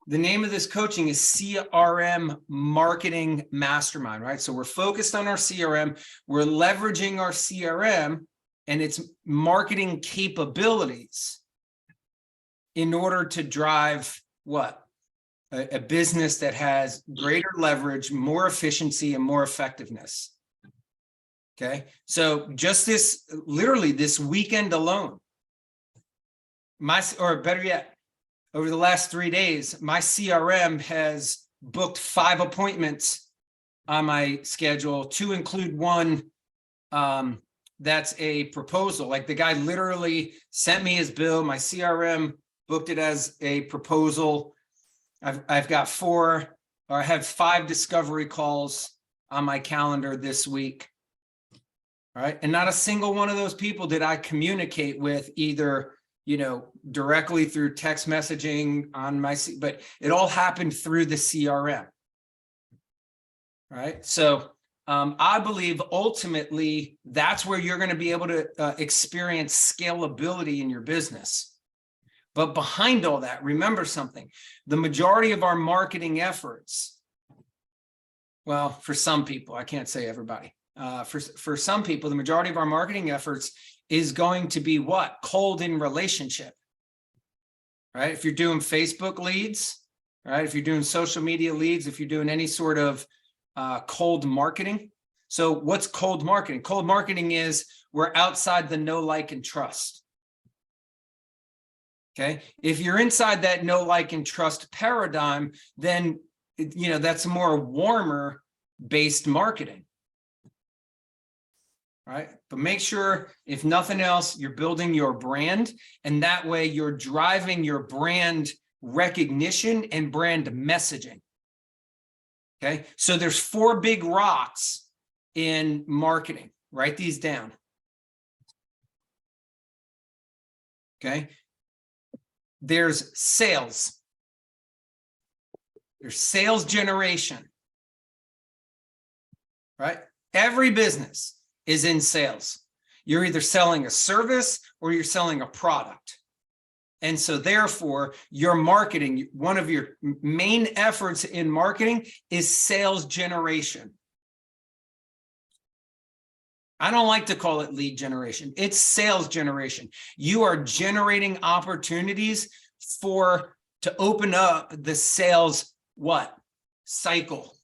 The name of this coaching is CRM Marketing Mastermind, right? So we're focused on our CRM. We're leveraging our CRM and its marketing capabilities in order to drive what? A business that has greater leverage, more efficiency, and more effectiveness. Okay. So just literally this weekend alone, or better yet, over the last 3 days, my CRM has booked 5 appointments on my schedule, to include one that's a proposal. Like the guy literally sent me his bill. My CRM booked it as a proposal. I've got 4, or I have 5 discovery calls on my calendar this week. All right. And not a single one of those people did I communicate with either, directly through text messaging on but it all happened through the CRM. All right. So I believe ultimately that's where you're going to be able to experience scalability in your business. But behind all that, remember something, the majority of our marketing efforts, well, for some people, I can't say everybody, for some people, the majority of our marketing efforts is going to be what? Cold in relationship, right? If you're doing Facebook leads, right? If you're doing social media leads, if you're doing any sort of cold marketing. So what's cold marketing? Cold marketing is we're outside the know, like, and trust. Okay. If you're inside that know, like, and trust paradigm, then, that's more warmer based marketing. Right. But make sure, if nothing else, you're building your brand, and that way you're driving your brand recognition and brand messaging. Okay. So there's 4 big rocks in marketing. Write these down. Okay. There's sales. There's sales generation. Right? Every business is in sales. You're either selling a service or you're selling a product. And so therefore, your marketing, one of your main efforts in marketing is sales generation. I don't like to call it lead generation. It's sales generation. You are generating opportunities to open up the sales cycle.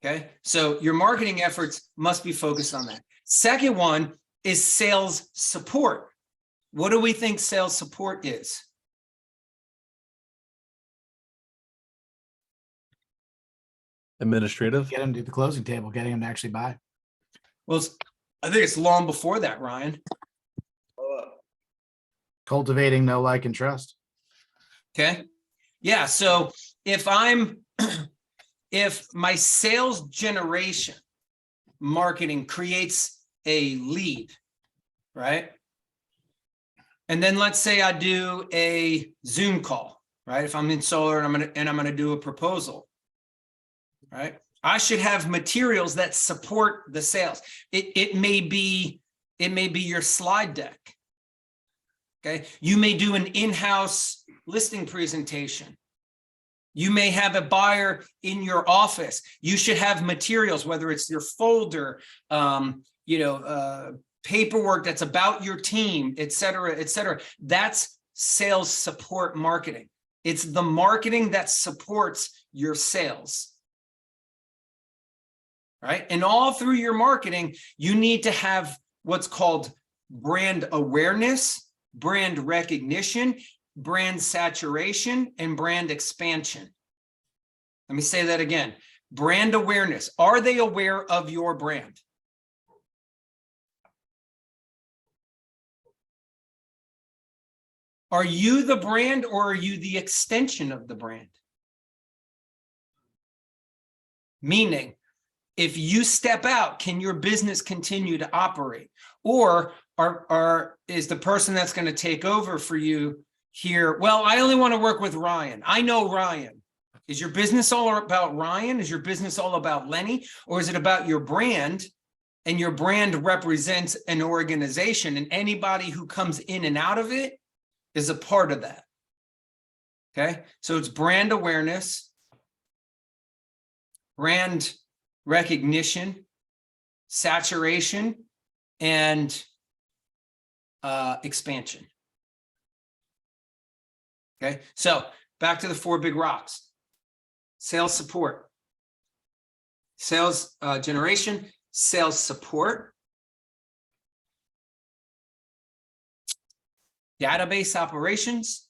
Okay. So your marketing efforts must be focused on that. Second one is sales support. What do we think sales support is? Administrative. Get them to the closing table, getting them to actually buy. Well, I think it's long before that, Ryan. Cultivating know, like, and trust. Okay. Yeah. So if my sales generation marketing creates a lead, right? And then let's say I do a Zoom call, right? If I'm in solar and I'm gonna do a proposal, right? I should have materials that support the sales. It may be your slide deck. Okay. You may do an in-house listing presentation. You may have a buyer in your office. You should have materials, whether it's your folder, paperwork that's about your team, et cetera, et cetera. That's sales support marketing. It's the marketing that supports your sales. Right? And all through your marketing, you need to have what's called brand awareness, brand recognition, brand saturation, and brand expansion. Let me say that again. Brand awareness. Are they aware of your brand? Are you the brand, or are you the extension of the brand? Meaning, if you step out, can your business continue to operate? Or is the person that's going to take over for you here, well, I only want to work with Ryan. I know Ryan. Is your business all about Ryan? Is your business all about Lenny? Or is it about your brand? And your brand represents an organization, and anybody who comes in and out of it is a part of that. Okay, so it's brand awareness, brand recognition, saturation, and expansion. Okay, so back to the 4 big rocks. Sales support, sales generation, sales support, database operations.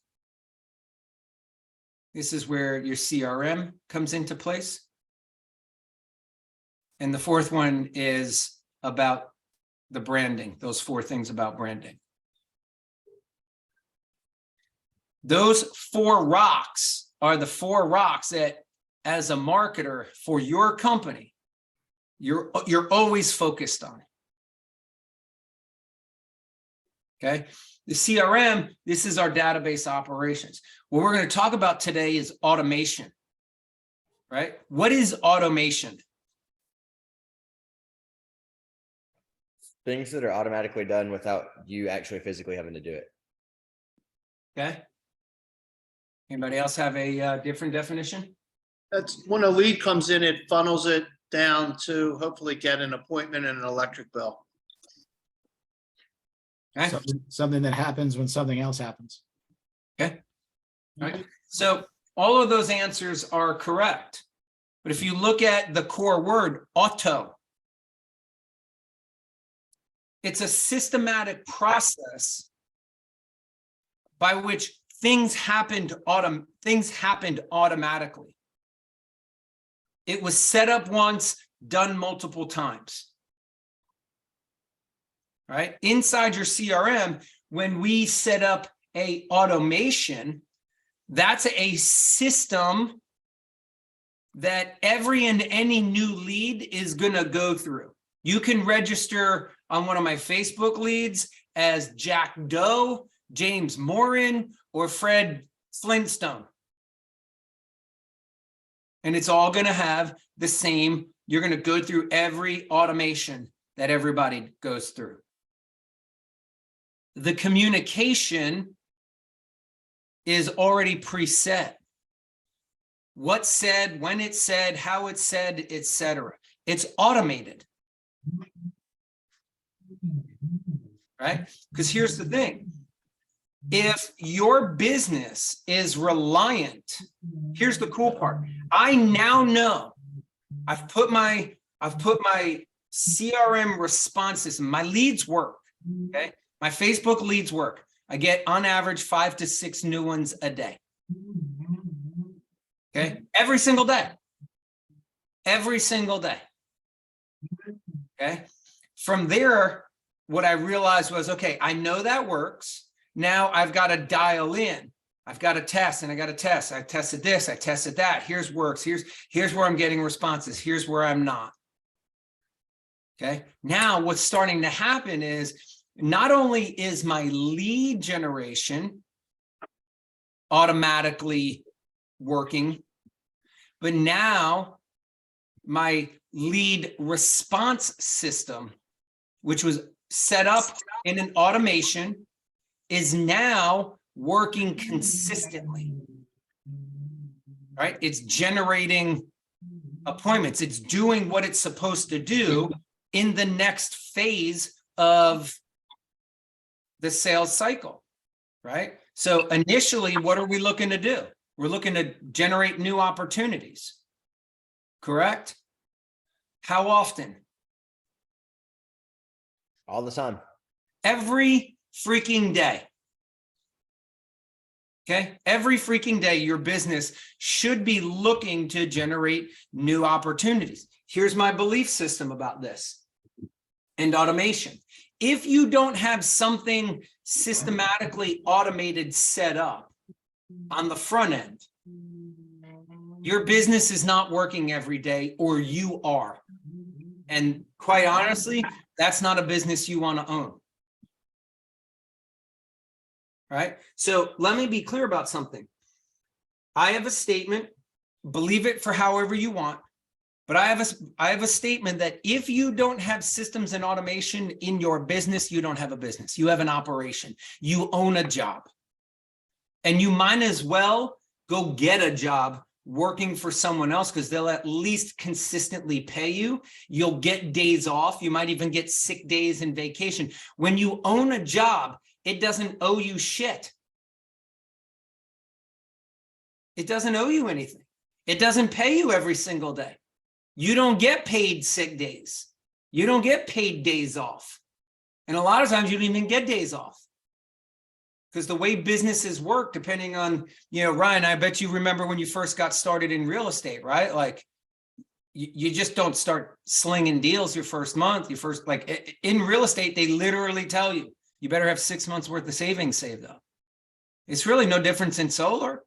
This is where your CRM comes into place. And the 4th one is about the branding, those 4 things about branding. Those 4 rocks are the 4 rocks that, as a marketer for your company, you're always focused on. Okay, the CRM, this is our database operations. What we're going to talk about today is automation, right? What is automation? Things that are automatically done without you actually physically having to do it. Okay. Anybody else have a different definition? That's when a lead comes in, it funnels it down to hopefully get an appointment and an electric bill. Okay. Something that happens when something else happens. Okay. All right. So all of those answers are correct. But if you look at the core word, auto, it's a systematic process by which things happened automatically. It was set up once, done multiple times. Right? Inside your CRM, when we set up a automation, that's a system that every and any new lead is going to go through. You can register on one of my Facebook leads as Jack Doe, James Morin, or Fred Flintstone. And it's all going to have the same, you're going to go through every automation that everybody goes through. The communication is already preset. What's said, when it's said, how it's said, etc. It's automated. Right? Because here's the thing. If your business is reliant, here's the cool part. I now know I've put my CRM response system, my leads work. Okay. My Facebook leads work. I get on average 5 to 6 new ones a day. Okay. Every single day. Every single day. Okay. From there, what I realized was, okay, I know that works. Now I've got to dial in. I've got to test and I got to test. I tested this, I tested that. Here's works. Here's where I'm getting responses. Here's where I'm not. Okay. Now what's starting to happen is not only is my lead generation automatically working, but now my lead response system, which was set up in an automation, is now working consistently, right? It's generating appointments. It's doing what it's supposed to do in the next phase of the sales cycle, right? So initially, what are we looking to do? We're looking to generate new opportunities, correct? How often? All the time. Every freaking day. Okay, every freaking day, your business should be looking to generate new opportunities. Here's my belief system about this and automation. If you don't have something systematically automated set up on the front end, your business is not working every day, or you are. And quite honestly, that's not a business you want to own. Right? So let me be clear about something. I have a statement, believe it for however you want, but I have a statement that if you don't have systems and automation in your business, you don't have a business. You have an operation. You own a job. And you might as well Go get a job working for someone else, because they'll at least consistently pay you. You'll get days off. You might even get sick days and vacation. When you own a job, it doesn't owe you shit. It doesn't owe you anything. It doesn't pay you every single day. You don't get paid sick days. You don't get paid days off. And a lot of times you don't even get days off. Because the way businesses work, depending on, Ryan, I bet you remember when you first got started in real estate, right? Like you just don't start slinging deals your first month, like in real estate, they literally tell you, you better have 6 months worth of savings saved up. It's really no difference in solar.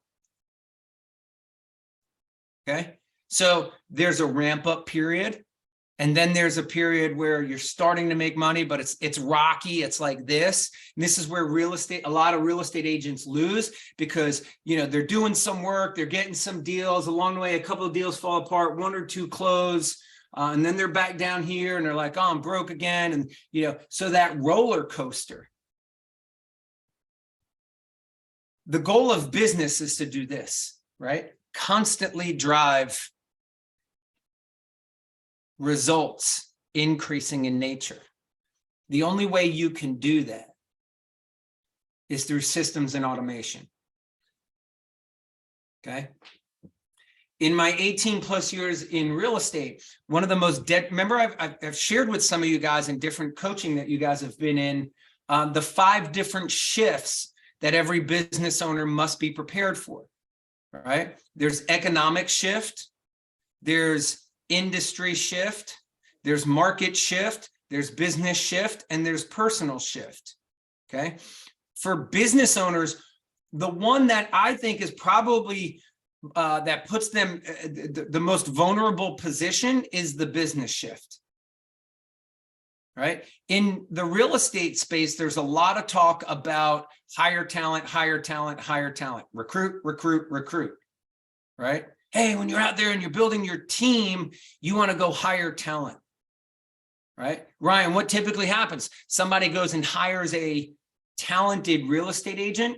Okay. So there's a ramp up period. And then there's a period where you're starting to make money, but it's rocky. It's like this. And this is where a lot of real estate agents lose, because, they're doing some work, they're getting some deals along the way. A couple of deals fall apart, 1 or 2 close, and then they're back down here and they're like, oh, I'm broke again. And, so that roller coaster. The goal of business is to do this, right? Constantly drive results increasing in nature. The only way you can do that is through systems and automation. Okay. In my 18 plus years in real estate, one of the most remember I've shared with some of you guys in different coaching that you guys have been in, the 5 different shifts that every business owner must be prepared for, right? There's economic shift, there's industry shift, there's market shift, there's business shift, and there's personal shift. Okay. For business owners, the one that I think is probably that puts them the most vulnerable position is the business shift. Right. In the real estate space, there's a lot of talk about hire talent, recruit. Right. Hey, when you're out there and you're building your team, you want to go hire talent, right? Ryan, what typically happens? Somebody goes and hires a talented real estate agent,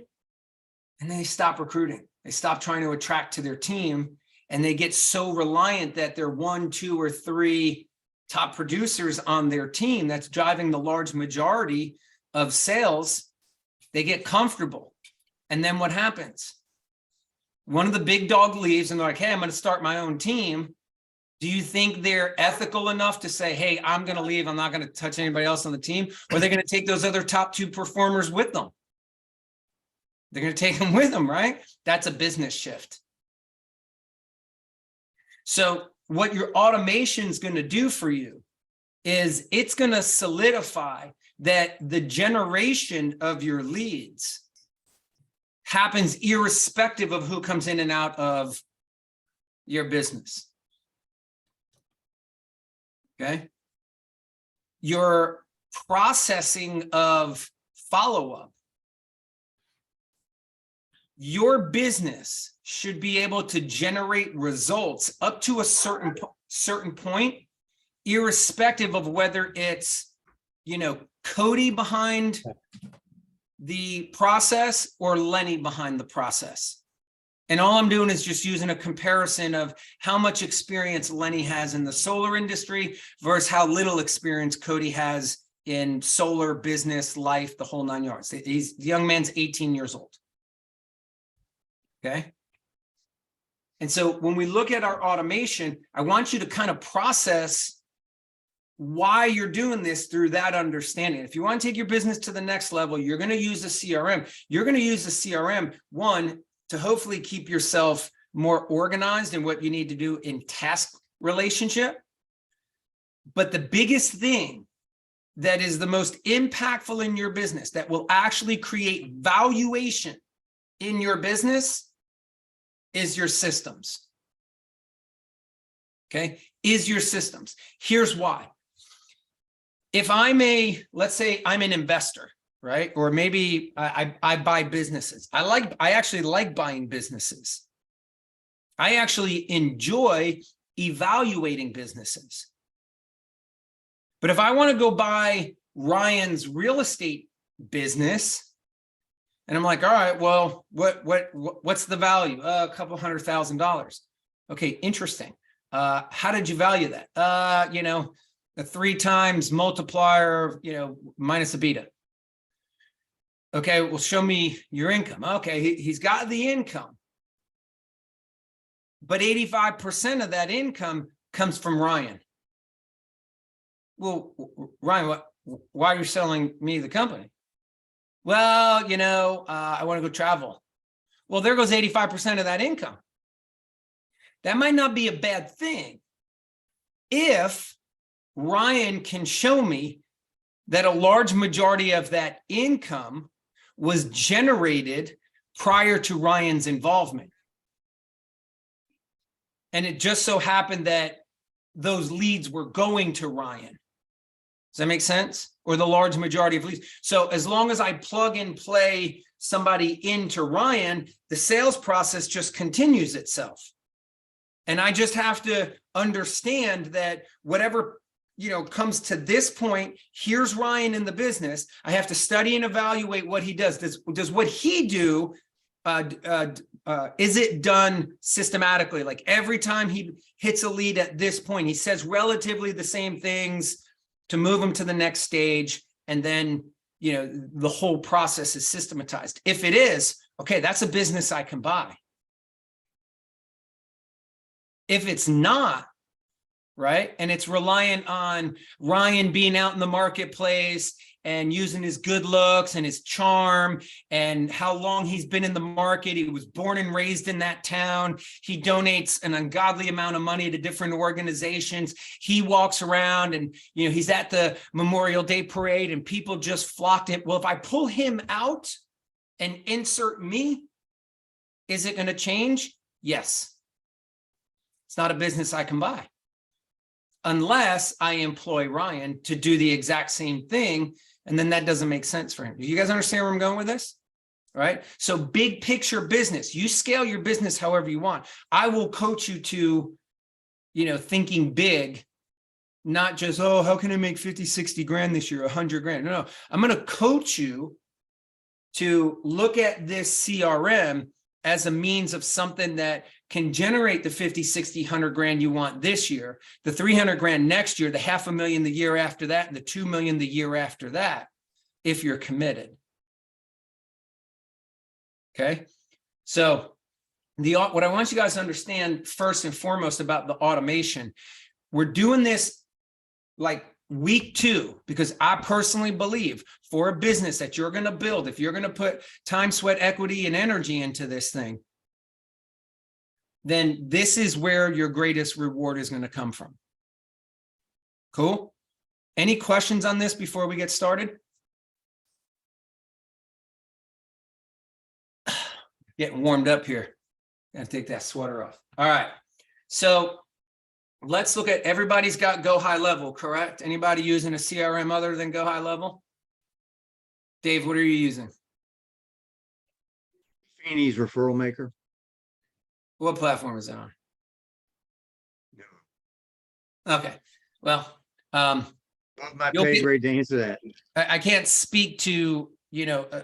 and they stop recruiting. They stop trying to attract to their team, and they get so reliant that they're 1, 2, or 3 top producers on their team that's driving the large majority of sales. They get comfortable. And then what happens? One of the big dog leaves and they're like, hey, I'm going to start my own team. Do you think they're ethical enough to say, hey, I'm going to leave, I'm not going to touch anybody else on the team? Or are they going to take those other top 2 performers with them? They're going to take them with them, right? That's a business shift. So what your automation is going to do for you is it's going to solidify that the generation of your leads happens irrespective of who comes in and out of your business. Okay. Your processing of follow-up. Your business should be able to generate results up to a certain point, irrespective of whether it's, Cody behind the process or Lenny behind the process. And all I'm doing is just using a comparison of how much experience Lenny has in the solar industry versus how little experience Cody has in solar, business, life, the whole 9 yards. The young man's 18 years old. Okay. And so when we look at our automation, I want you to kind of process why you're doing this through that understanding. If you want to take your business to the next level, you're going to use a CRM. You're going to use a CRM, one, to hopefully keep yourself more organized in what you need to do in task relationship. But the biggest thing that is the most impactful in your business, that will actually create valuation in your business, is your systems. Okay, is your systems. Here's why. If let's say I'm an investor, right? Or maybe I buy businesses. I actually like buying businesses. I actually enjoy evaluating businesses. But if I want to go buy Ryan's real estate business, And I'm like, all right, well, what's the value? A couple $100,000. Okay, interesting. How did you value that? A 3 times multiplier, minus a beta. Okay, well, show me your income. Okay, he's got the income. But 85% of that income comes from Ryan. Well, Ryan, why are you selling me the company? Well, I want to go travel. Well, there goes 85% of that income. That might not be a bad thing if Ryan can show me that a large majority of that income was generated prior to Ryan's involvement. And it just so happened that those leads were going to Ryan. Does that make sense? Or the large majority of leads. So as long as I plug and play somebody into Ryan, the sales process just continues itself. And I just have to understand that whatever, comes to this point, here's Ryan in the business. I have to study and evaluate what he does. Does what he do, is it done systematically? Like every time he hits a lead at this point, he says relatively the same things to move them to the next stage. And then, the whole process is systematized. If it is, okay, that's a business I can buy. If it's not, right, and it's reliant on Ryan being out in the marketplace and using his good looks and his charm and how long he's been in the market. He was born and raised in that town. He donates an ungodly amount of money to different organizations. He walks around and, he's at the Memorial Day parade and people just flock to him. Well, if I pull him out and insert me, is it going to change? Yes. It's not a business I can buy unless I employ Ryan to do the exact same thing. And then that doesn't make sense for him. Do you guys understand where I'm going with this? All right. So big picture business, you scale your business however you want. I will coach you to, thinking big, not just, oh, how can I make 50, 60 grand this year, 100 grand? No, I'm going to coach you to look at this CRM as a means of something that can generate the 50, 60, 100 grand you want this year, the 300 grand next year, the $500,000 the year after that, and the 2 million the year after that, if you're committed. Okay. So what I want you guys to understand first and foremost about the automation, we're doing this like week 2, because I personally believe for a business that you're going to build, if you're going to put time, sweat, equity, and energy into this thing, then this is where your greatest reward is going to come from. Cool. Any questions on this before we get started? Getting warmed up here. Gotta take that sweater off. All right. So let's look at, everybody's got Go HighLevel, correct? Anybody using a CRM other than Go HighLevel? Dave, what are you using? Fanny's referral maker. What platform is that on? Okay. Well, Above my You'll pay get- grade to answer that. I can't speak to,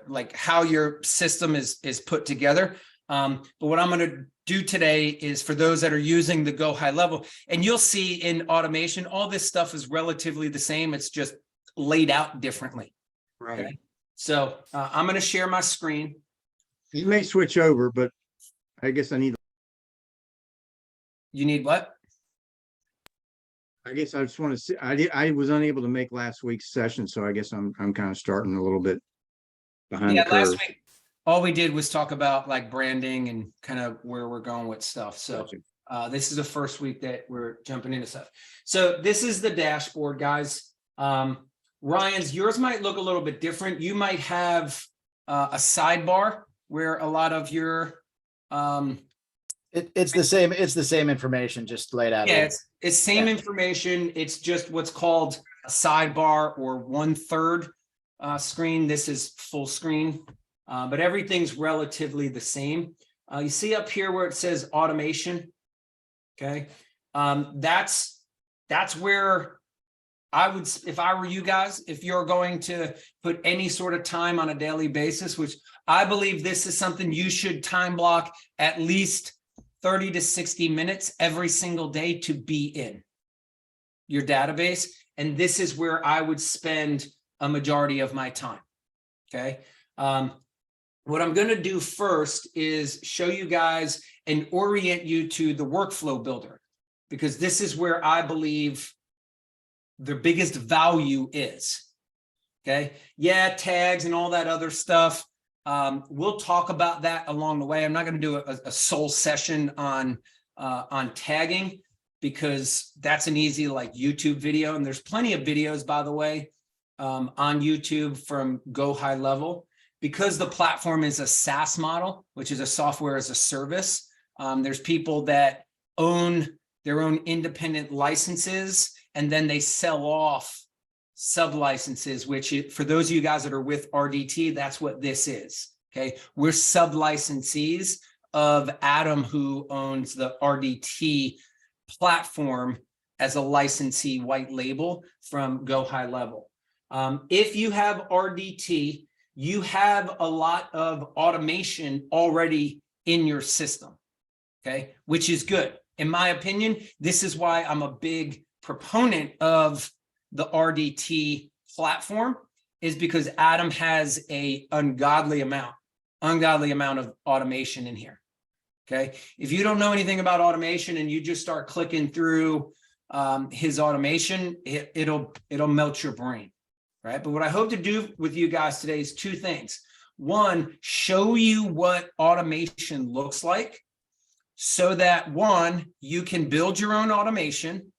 like how your system is put together. But what I'm going to do today is for those that are using the Go HighLevel, and you'll see in automation, all this stuff is relatively the same. It's just laid out differently. Right. Okay. So I'm going to share my screen. You may switch over, but I guess I need. You need what? I guess I just want to see. I was unable to make last week's session, so I guess I'm kind of starting a little bit behind Yeah, the last curve. week, all we did was talk about like branding and kind of where we're going with stuff. So Gotcha. this is the first week that we're jumping into stuff. So this is the dashboard, guys. Ryan's, yours might look a little bit different. You might have a sidebar where a lot of your It's the same information, just laid out. a yeah, little. it's same Yeah. information. It's just what's called a sidebar or 1/3 screen. This is full screen, but everything's relatively the same. You see up here where it says automation. Okay, that's where I would, if I were you guys, if you're going to put any sort of time on a daily basis, which I believe this is something you should time block at least 30 to 60 minutes every single day to be in your database. And this is where I would spend a majority of my time. Okay. What I'm going to do first is show you guys and orient you to the workflow builder, because this is where I believe the biggest value is. Okay. Yeah. Tags and all that other stuff. We'll talk about that along the way. I'm not going to do a sole session on tagging, because that's an easy like YouTube video. And there's plenty of videos, by the way, on YouTube from Go HighLevel. Because the platform is a SaaS model, which is a software as a service. There's people that own their own independent licenses, and then they sell off sub licenses, which for those of you guys that are with RDT, that's what this is. Okay. We're sub licensees of Adam, who owns the RDT platform as a licensee white label from Go HighLevel. If you have RDT, you have a lot of automation already in your system, okay, which is good. In my opinion, this is why I'm a big proponent of the RDT platform, is because Adam has a ungodly amount of automation in here, okay? If you don't know anything about automation and you just start clicking through his automation, it'll melt your brain. Right. But what I hope to do with you guys today is two things. One, show you what automation looks like, so that one, you can build your own automation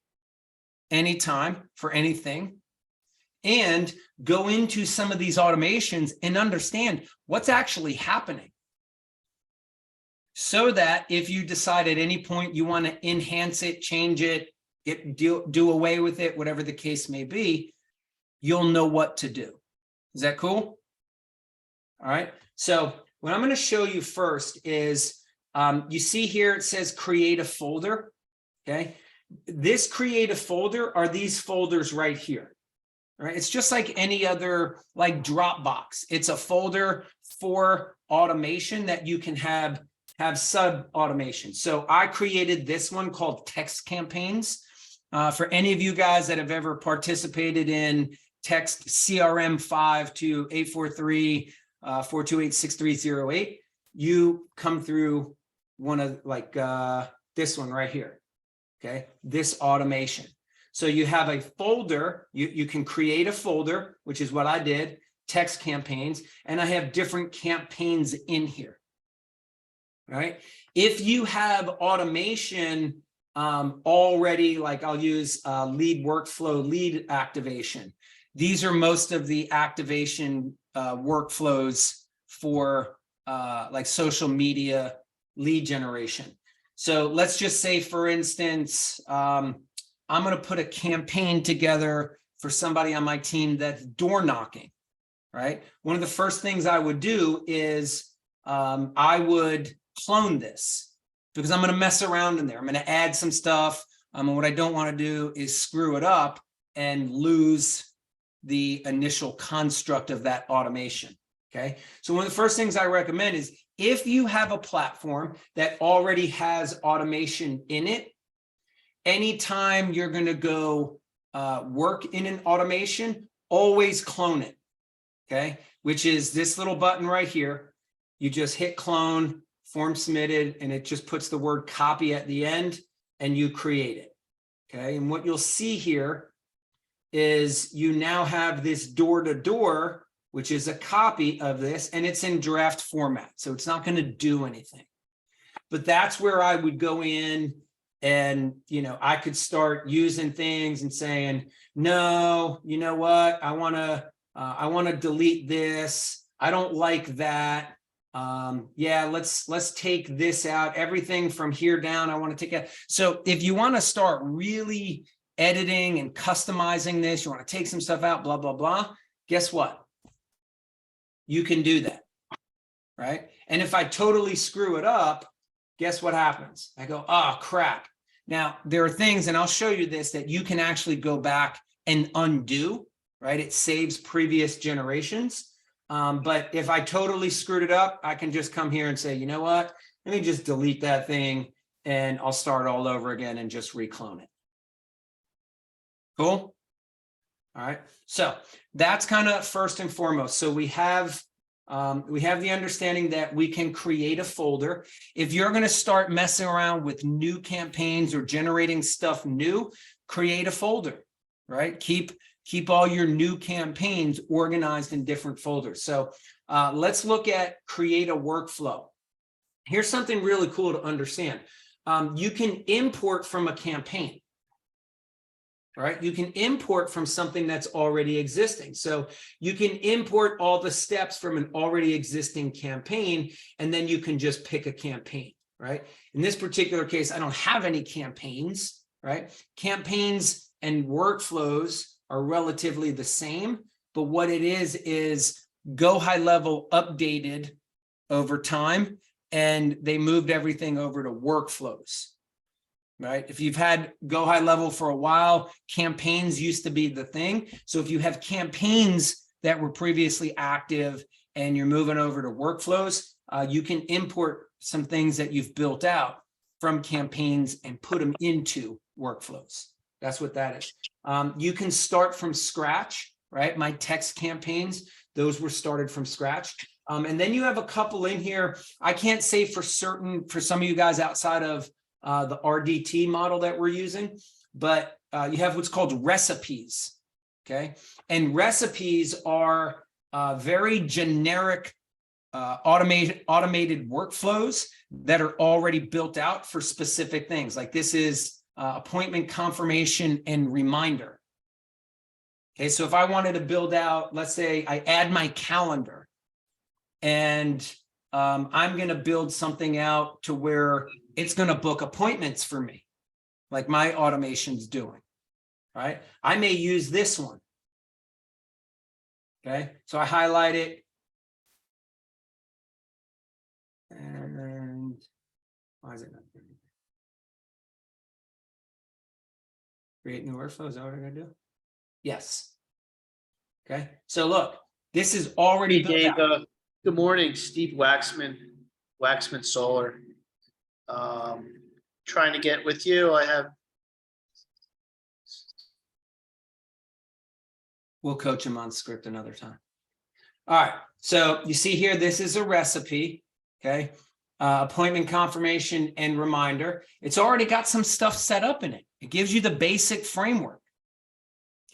anytime for anything, and go into some of these automations and understand what's actually happening. So that if you decide at any point you want to enhance it, change it, do away with it, whatever the case may be, you'll know what to do. Is that cool? All right. So what I'm going to show you first is, you see here, it says create a folder. Okay. This create a folder are these folders right here. All right. It's just like any other, like Dropbox. It's a folder for automation that you can have sub automation. So I created this one called text campaigns. For any of you guys that have ever participated in text CRM 5 to 843-428-6308, you come through one of like this one right here. Okay, this automation. So you have a folder, you can create a folder, which is what I did, text campaigns, and I have different campaigns in here. All right. If you have automation already, like I'll use lead workflow, lead activation. These are most of the activation workflows for like social media lead generation. So let's just say, for instance, I'm going to put a campaign together for somebody on my team that's door knocking, right? One of the first things I would do is I would clone this, because I'm going to mess around in there. I'm going to add some stuff. And what I don't want to do is screw it up and lose the initial construct of that automation. Okay. So one of the first things I recommend is, if you have a platform that already has automation in it, anytime you're going to go work in an automation, always clone it. Okay. Which is this little button right here. You just hit clone, form submitted, and it just puts the word copy at the end, and you create it. Okay. And what you'll see here is you now have this door-to-door, which is a copy of this, and it's in draft format. So it's not going to do anything. But that's where I would go in and, I could start using things and saying, no, you know what? I want to delete this. I don't like that. Yeah, let's take this out. Everything from here down, I want to take out. So if you want to start really editing and customizing this, you want to take some stuff out, blah, blah, blah. Guess what? You can do that, right? And if I totally screw it up, guess what happens? I go, oh, crap. Now, there are things, and I'll show you this, that you can actually go back and undo, right? It saves previous generations. But if I totally screwed it up, I can just come here and say, you know what? Let me just delete that thing and I'll start all over again and just reclone it. Cool. All right. So that's kind of first and foremost. So we have the understanding that we can create a folder. If you're going to start messing around with new campaigns or generating stuff new, create a folder, right? Keep all your new campaigns organized in different folders. So let's look at create a workflow. Here's something really cool to understand. You can import from a campaign. All right, you can import from something that's already existing. So you can import all the steps from an already existing campaign, and then you can just pick a campaign, right? In this particular case, I don't have any campaigns, right? Campaigns and workflows are relatively the same, but what it is Go HighLevel updated over time, and they moved everything over to workflows. Right? If you've had Go HighLevel for a while, campaigns used to be the thing. So if you have campaigns that were previously active and you're moving over to workflows, you can import some things that you've built out from campaigns and put them into workflows. That's what that is. You can start from scratch, right? My text campaigns, those were started from scratch. And then you have a couple in here. I can't say for certain for some of you guys outside of the RDT model that we're using, but you have what's called recipes, okay? And recipes are very generic automated workflows that are already built out for specific things. Like this is appointment confirmation and reminder. Okay, so if I wanted to build out, let's say I add my calendar and I'm going to build something out to where it's going to book appointments for me, like my automation's doing, right? I may use this one. Okay, so I highlight it. And why is it not doing it? Create new workflow, is that what I'm going to do? Yes. Okay, so look, this is already Hey, built Dave, out. good morning, Steve Waxman Solar. Trying to get with you. I have. We'll coach him on script another time. All right, so you see here, this is a recipe, okay? Appointment confirmation and reminder. It's already got some stuff set up in it. It gives you the basic framework.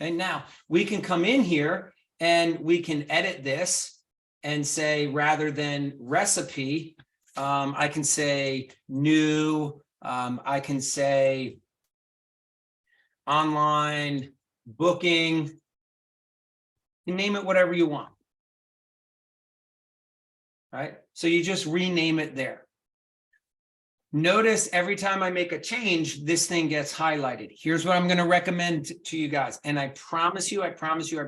Okay, now we can come in here and we can edit this and say, rather than recipe, I can say new, I can say online booking, you name it whatever you want. Right? So you just rename it there. Notice every time I make a change, this thing gets highlighted. Here's what I'm going to recommend to you guys. And I promise you, you're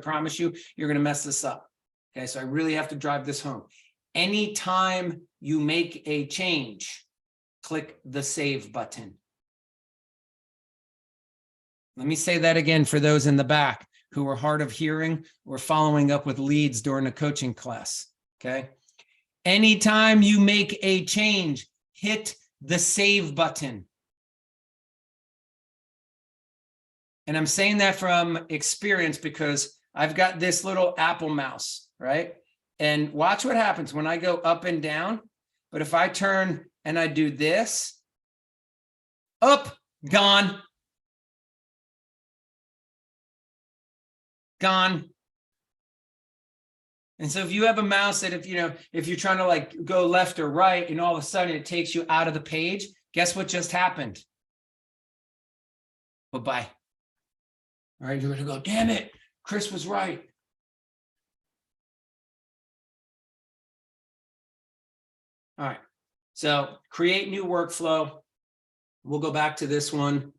going to mess this up. Okay, so I really have to drive this home. Anytime you make a change, click the save button. Let me say that again for those in the back who are hard of hearing or following up with leads during a coaching class. Okay. Anytime you make a change, hit the save button. And I'm saying that from experience because I've got this little Apple mouse, right? And watch what happens when I go up and down. But if I turn and I do this, up, gone. Gone. And so if you have a mouse that if you're trying to like go left or right and all of a sudden it takes you out of the page, guess what just happened? Bye-bye. All right, you're going to go, damn it, Chris was right. All right, so create new workflow. We'll go back to this one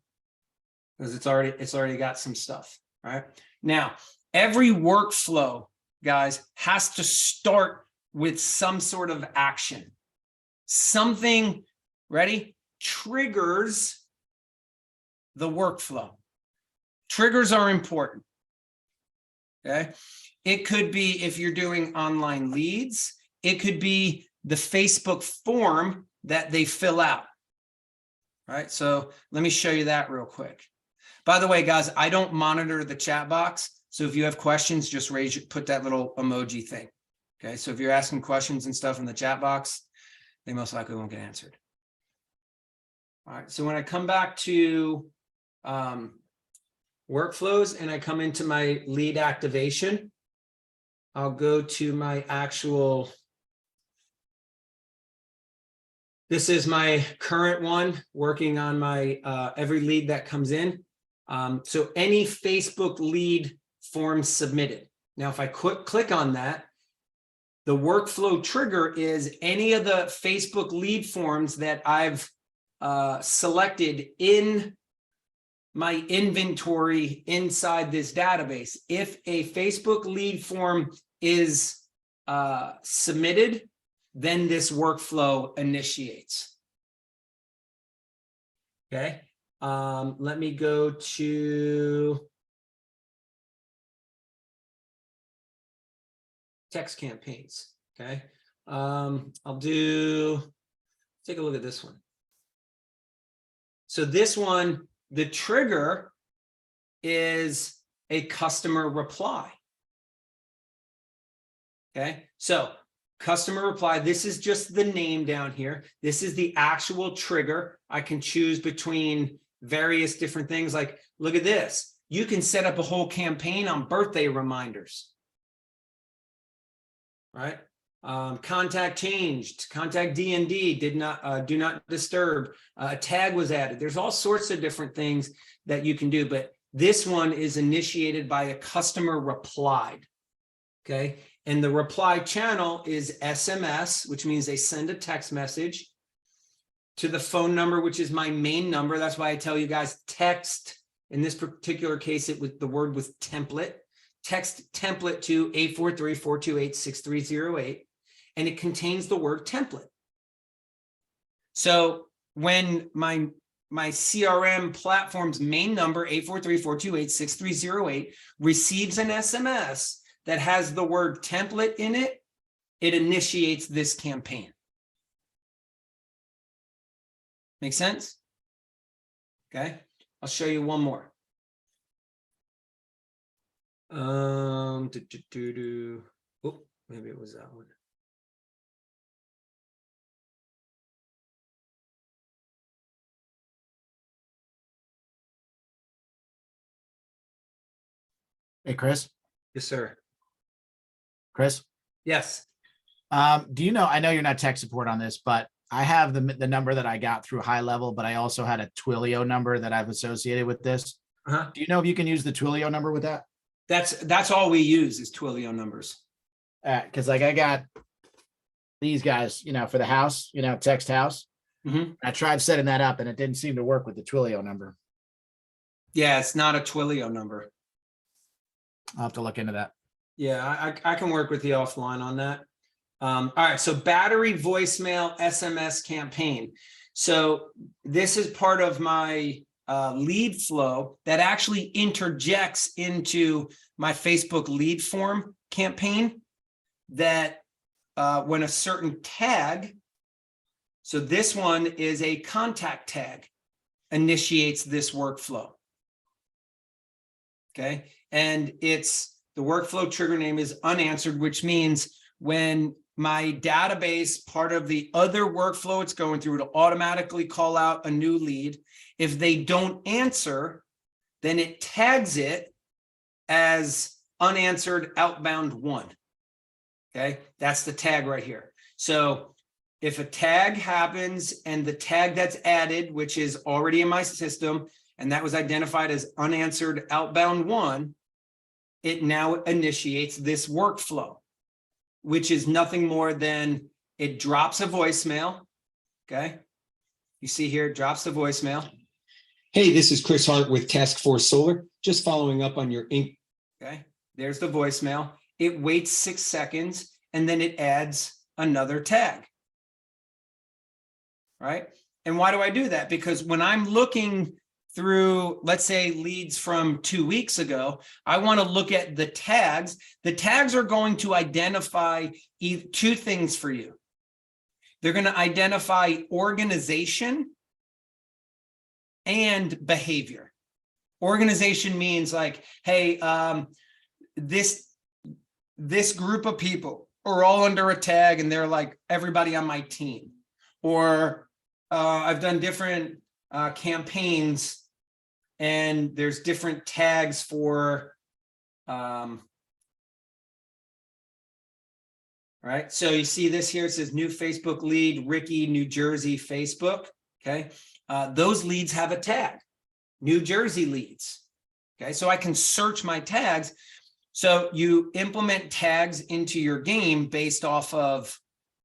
because it's already got some stuff. All right, now every workflow, guys, has to start with some sort of action. Something, ready, triggers the workflow. Triggers are important. Okay. It could be if you're doing online leads. It could be the Facebook form that they fill out. All right, so let me show you that real quick. By the way, guys, I don't monitor the chat box. So if you have questions, just put that little emoji thing. Okay, so if you're asking questions and stuff in the chat box, they most likely won't get answered. All right, so when I come back to workflows and I come into my lead activation, I'll go to my actual, this is my current one working on my every lead that comes in. So any Facebook lead form submitted. Now, if I click on that, the workflow trigger is any of the Facebook lead forms that I've selected in my inventory inside this database. If a Facebook lead form is submitted, then this workflow initiates. Okay, let me go to text campaigns. Okay, I'll take a look at this one. So this one, the trigger is a customer reply. Okay, so customer reply, this is just the name down here. This is the actual trigger. I can choose between various different things. Like, look at this. You can set up a whole campaign on birthday reminders. Right? Contact changed, contact D&D, do not disturb, a tag was added. There's all sorts of different things that you can do, but this one is initiated by a customer replied. Okay, and the reply channel is SMS, which means they send a text message to the phone number, which is my main number. That's why I tell you guys text. In this particular case, it was the word was template. Text template to 843-428-6308, and it contains the word template. So when my CRM platform's main number, 843-428-6308, receives an SMS that has the word template in it, it initiates this campaign. Make sense? Okay, I'll show you one more. Oh, maybe it was that one. Hey, Chris. Yes, sir. Chris, Yes. do you know, I know you're not tech support on this, but I have the number that I got through HighLevel, but I also had a Twilio number that I've associated with this. Uh-huh. Do you know if you can use the Twilio number with that? That's all we use is Twilio numbers. Because like I got these guys, you know, for the house, you know, text house. Mm-hmm. I tried setting that up and it didn't seem to work with the Twilio number. Yeah, it's not a Twilio number. I'll have to look into that. Yeah, I can work with you offline on that. All right, so battery voicemail SMS campaign. So this is part of my lead flow that actually interjects into my Facebook lead form campaign that when a certain tag, so this one is a contact tag, initiates this workflow. Okay, and it's the workflow trigger name is unanswered, which means when my database, part of the other workflow it's going through, it'll automatically call out a new lead. If they don't answer, then it tags it as unanswered outbound 1. Okay, that's the tag right here. So if a tag happens and the tag that's added, which is already in my system, and that was identified as unanswered outbound 1, it now initiates this workflow, which is nothing more than it drops a voicemail. Okay, you see here, it drops the voicemail. Hey, this is Chris Hart with Task Force Solar. Just following up on your ink. Okay, there's the voicemail. It waits 6 seconds and then it adds another tag. Right? And why do I do that? Because when I'm looking through, let's say, leads from 2 weeks ago, I want to look at the tags. The tags are going to identify two things for you. They're going to identify organization and behavior. Organization means like, hey, this group of people are all under a tag and they're like everybody on my team. Or I've done different campaigns and there's different tags for, right? So you see this here, it says new Facebook lead, Ricky, New Jersey, Facebook, okay? Those leads have a tag, New Jersey leads, okay? So I can search my tags. So you implement tags into your game based off of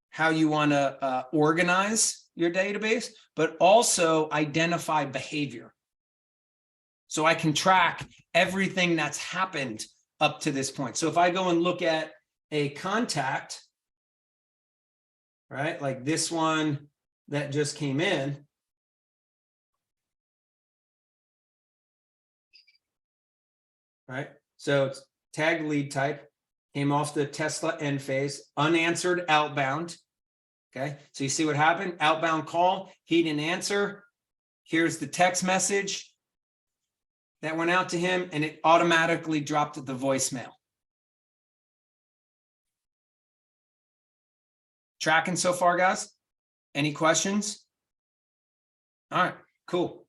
how you want to organize your database, but also identify behavior. So I can track everything that's happened up to this point. So if I go and look at a contact, right, like this one that just came in, right? So it's tag lead type, came off the Tesla end phase, unanswered outbound. Okay, so you see what happened? Outbound call, he didn't answer. Here's the text message that went out to him, and it automatically dropped the voicemail. Tracking so far, guys? Any questions? All right, cool.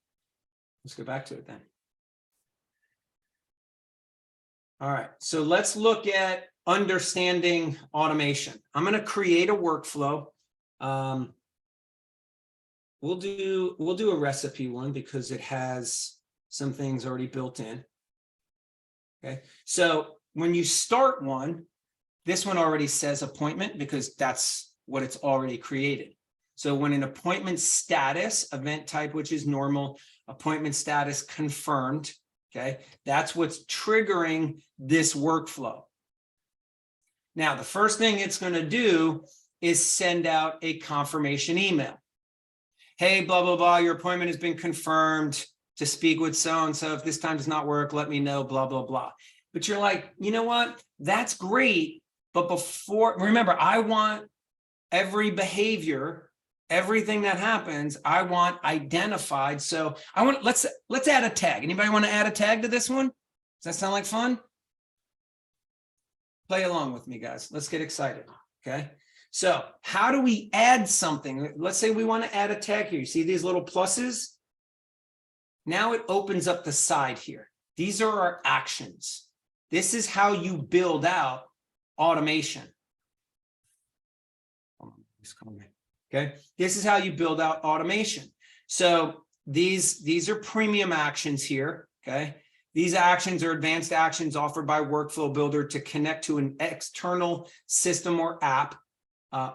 Let's go back to it then. All right, so let's look at understanding automation. I'm going to create a workflow. We'll do a recipe one because it has some things already built in. Okay, so when you start one, this one already says appointment because that's what it's already created. So when an appointment status, event type, which is normal, appointment status confirmed, okay, that's what's triggering this workflow. Now, the first thing it's going to do is send out a confirmation email. Hey, blah, blah, blah, your appointment has been confirmed to speak with so-and-so. If this time does not work, let me know, blah, blah, blah. But you're like, you know what? That's great. But before, remember, I want every behavior, everything that happens, I want identified. So I want, let's add a tag. Anybody want to add a tag to this one? Does that sound like fun? Play along with me, guys. Let's get excited. Okay. So how do we add something? Let's say we want to add a tag here. You see these little pluses? Now it opens up the side here. These are our actions. This is how you build out automation. Okay, this is how you build out automation. So these are premium actions here. Okay, these actions are advanced actions offered by Workflow Builder to connect to an external system or app,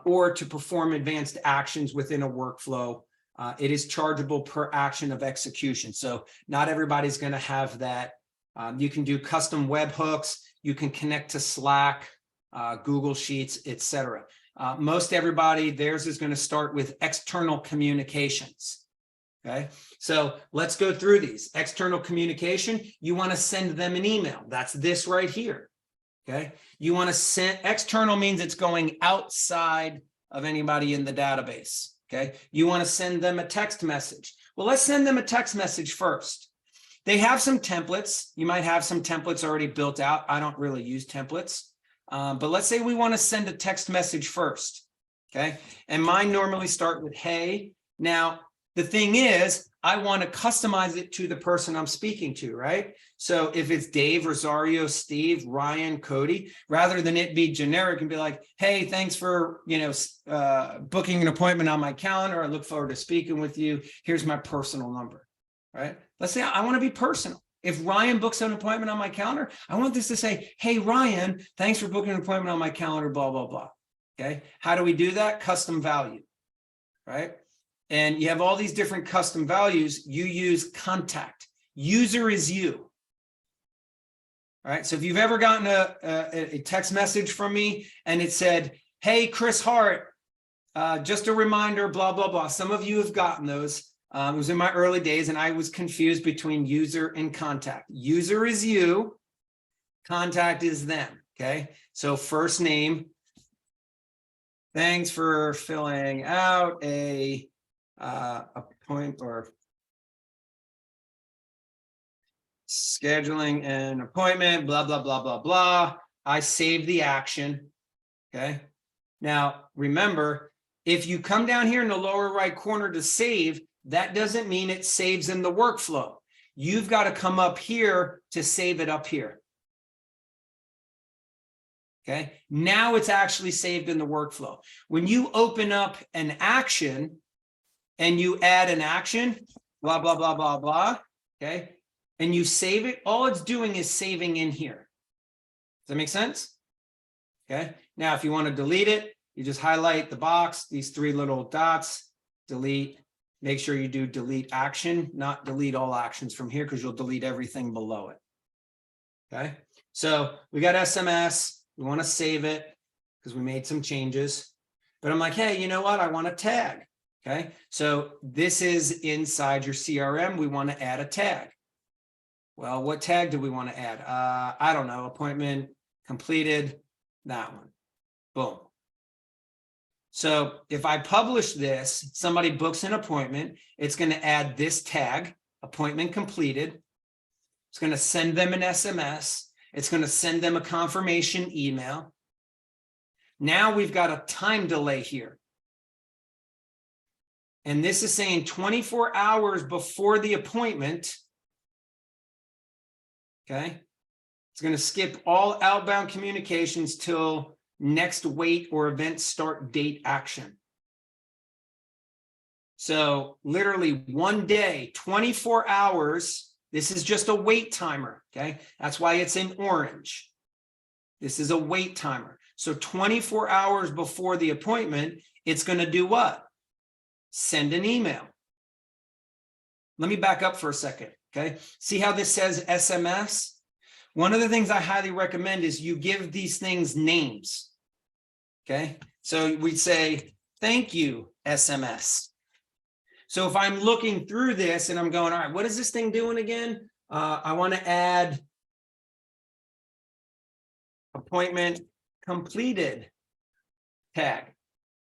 or to perform advanced actions within a workflow. It is chargeable per action of execution. So not everybody's going to have that. You can do custom webhooks. You can connect to Slack, Google Sheets, etc. Most everybody, theirs is going to start with external communications. Okay, so let's go through these. External communication, you want to send them an email. That's this right here. Okay, you want to send, external means it's going outside of anybody in the database. Okay, you want to send them a text message. Well, let's send them a text message first. They have some templates. You might have some templates already built out. I don't really use templates. But let's say we want to send a text message first, okay? And mine normally start with, hey. Now, the thing is, I want to customize it to the person I'm speaking to, right? So if it's Dave, Rosario, Steve, Ryan, Cody, rather than it be generic and be like, hey, thanks for, booking an appointment on my calendar. I look forward to speaking with you. Here's my personal number, right? Let's say I want to be personal. If Ryan books an appointment on my calendar, I want this to say, hey, Ryan, thanks for booking an appointment on my calendar, blah, blah, blah. Okay. How do we do that? Custom value, right? And you have all these different custom values. You use contact. User is you. All right. So if you've ever gotten a text message from me and it said, hey, Chris Hart, just a reminder, blah, blah, blah. Some of you have gotten those. It was in my early days and I was confused between user and contact. User is you, contact is them, okay? So first name, thanks for filling out a point or scheduling an appointment, blah, blah, blah, blah, blah. I save the action, okay? Now, remember, if you come down here in the lower right corner to save, that doesn't mean it saves in the workflow. You've got to come up here to save it up here. Okay, now it's actually saved in the workflow. When you open up an action and you add an action, blah, blah, blah, blah, blah, okay, and you save it, all it's doing is saving in here. Does that make sense? Okay, now if you want to delete it, you just highlight the box, these three little dots, delete. Make sure you do delete action, not delete all actions from here because you'll delete everything below it. Okay, so we got SMS. We want to save it because we made some changes. But I'm like, hey, you know what? I want a tag. Okay, so this is inside your CRM. We want to add a tag. Well, what tag do we want to add? I don't know, appointment completed, that one. Boom. So if I publish this, somebody books an appointment, it's going to add this tag, appointment completed. It's going to send them an SMS. It's going to send them a confirmation email. Now we've got a time delay here. And this is saying 24 hours before the appointment. Okay. It's going to skip all outbound communications till next wait or event start date action. So literally one day, 24 hours. This is just a wait timer. Okay. That's why it's in orange. This is a wait timer. So 24 hours before the appointment, it's going to do what? Send an email. Let me back up for a second. Okay. See how this says SMS? One of the things I highly recommend is you give these things names. Okay. So we'd say, thank you, SMS. So if I'm looking through this and I'm going, all right, what is this thing doing again? I want to add appointment completed tag.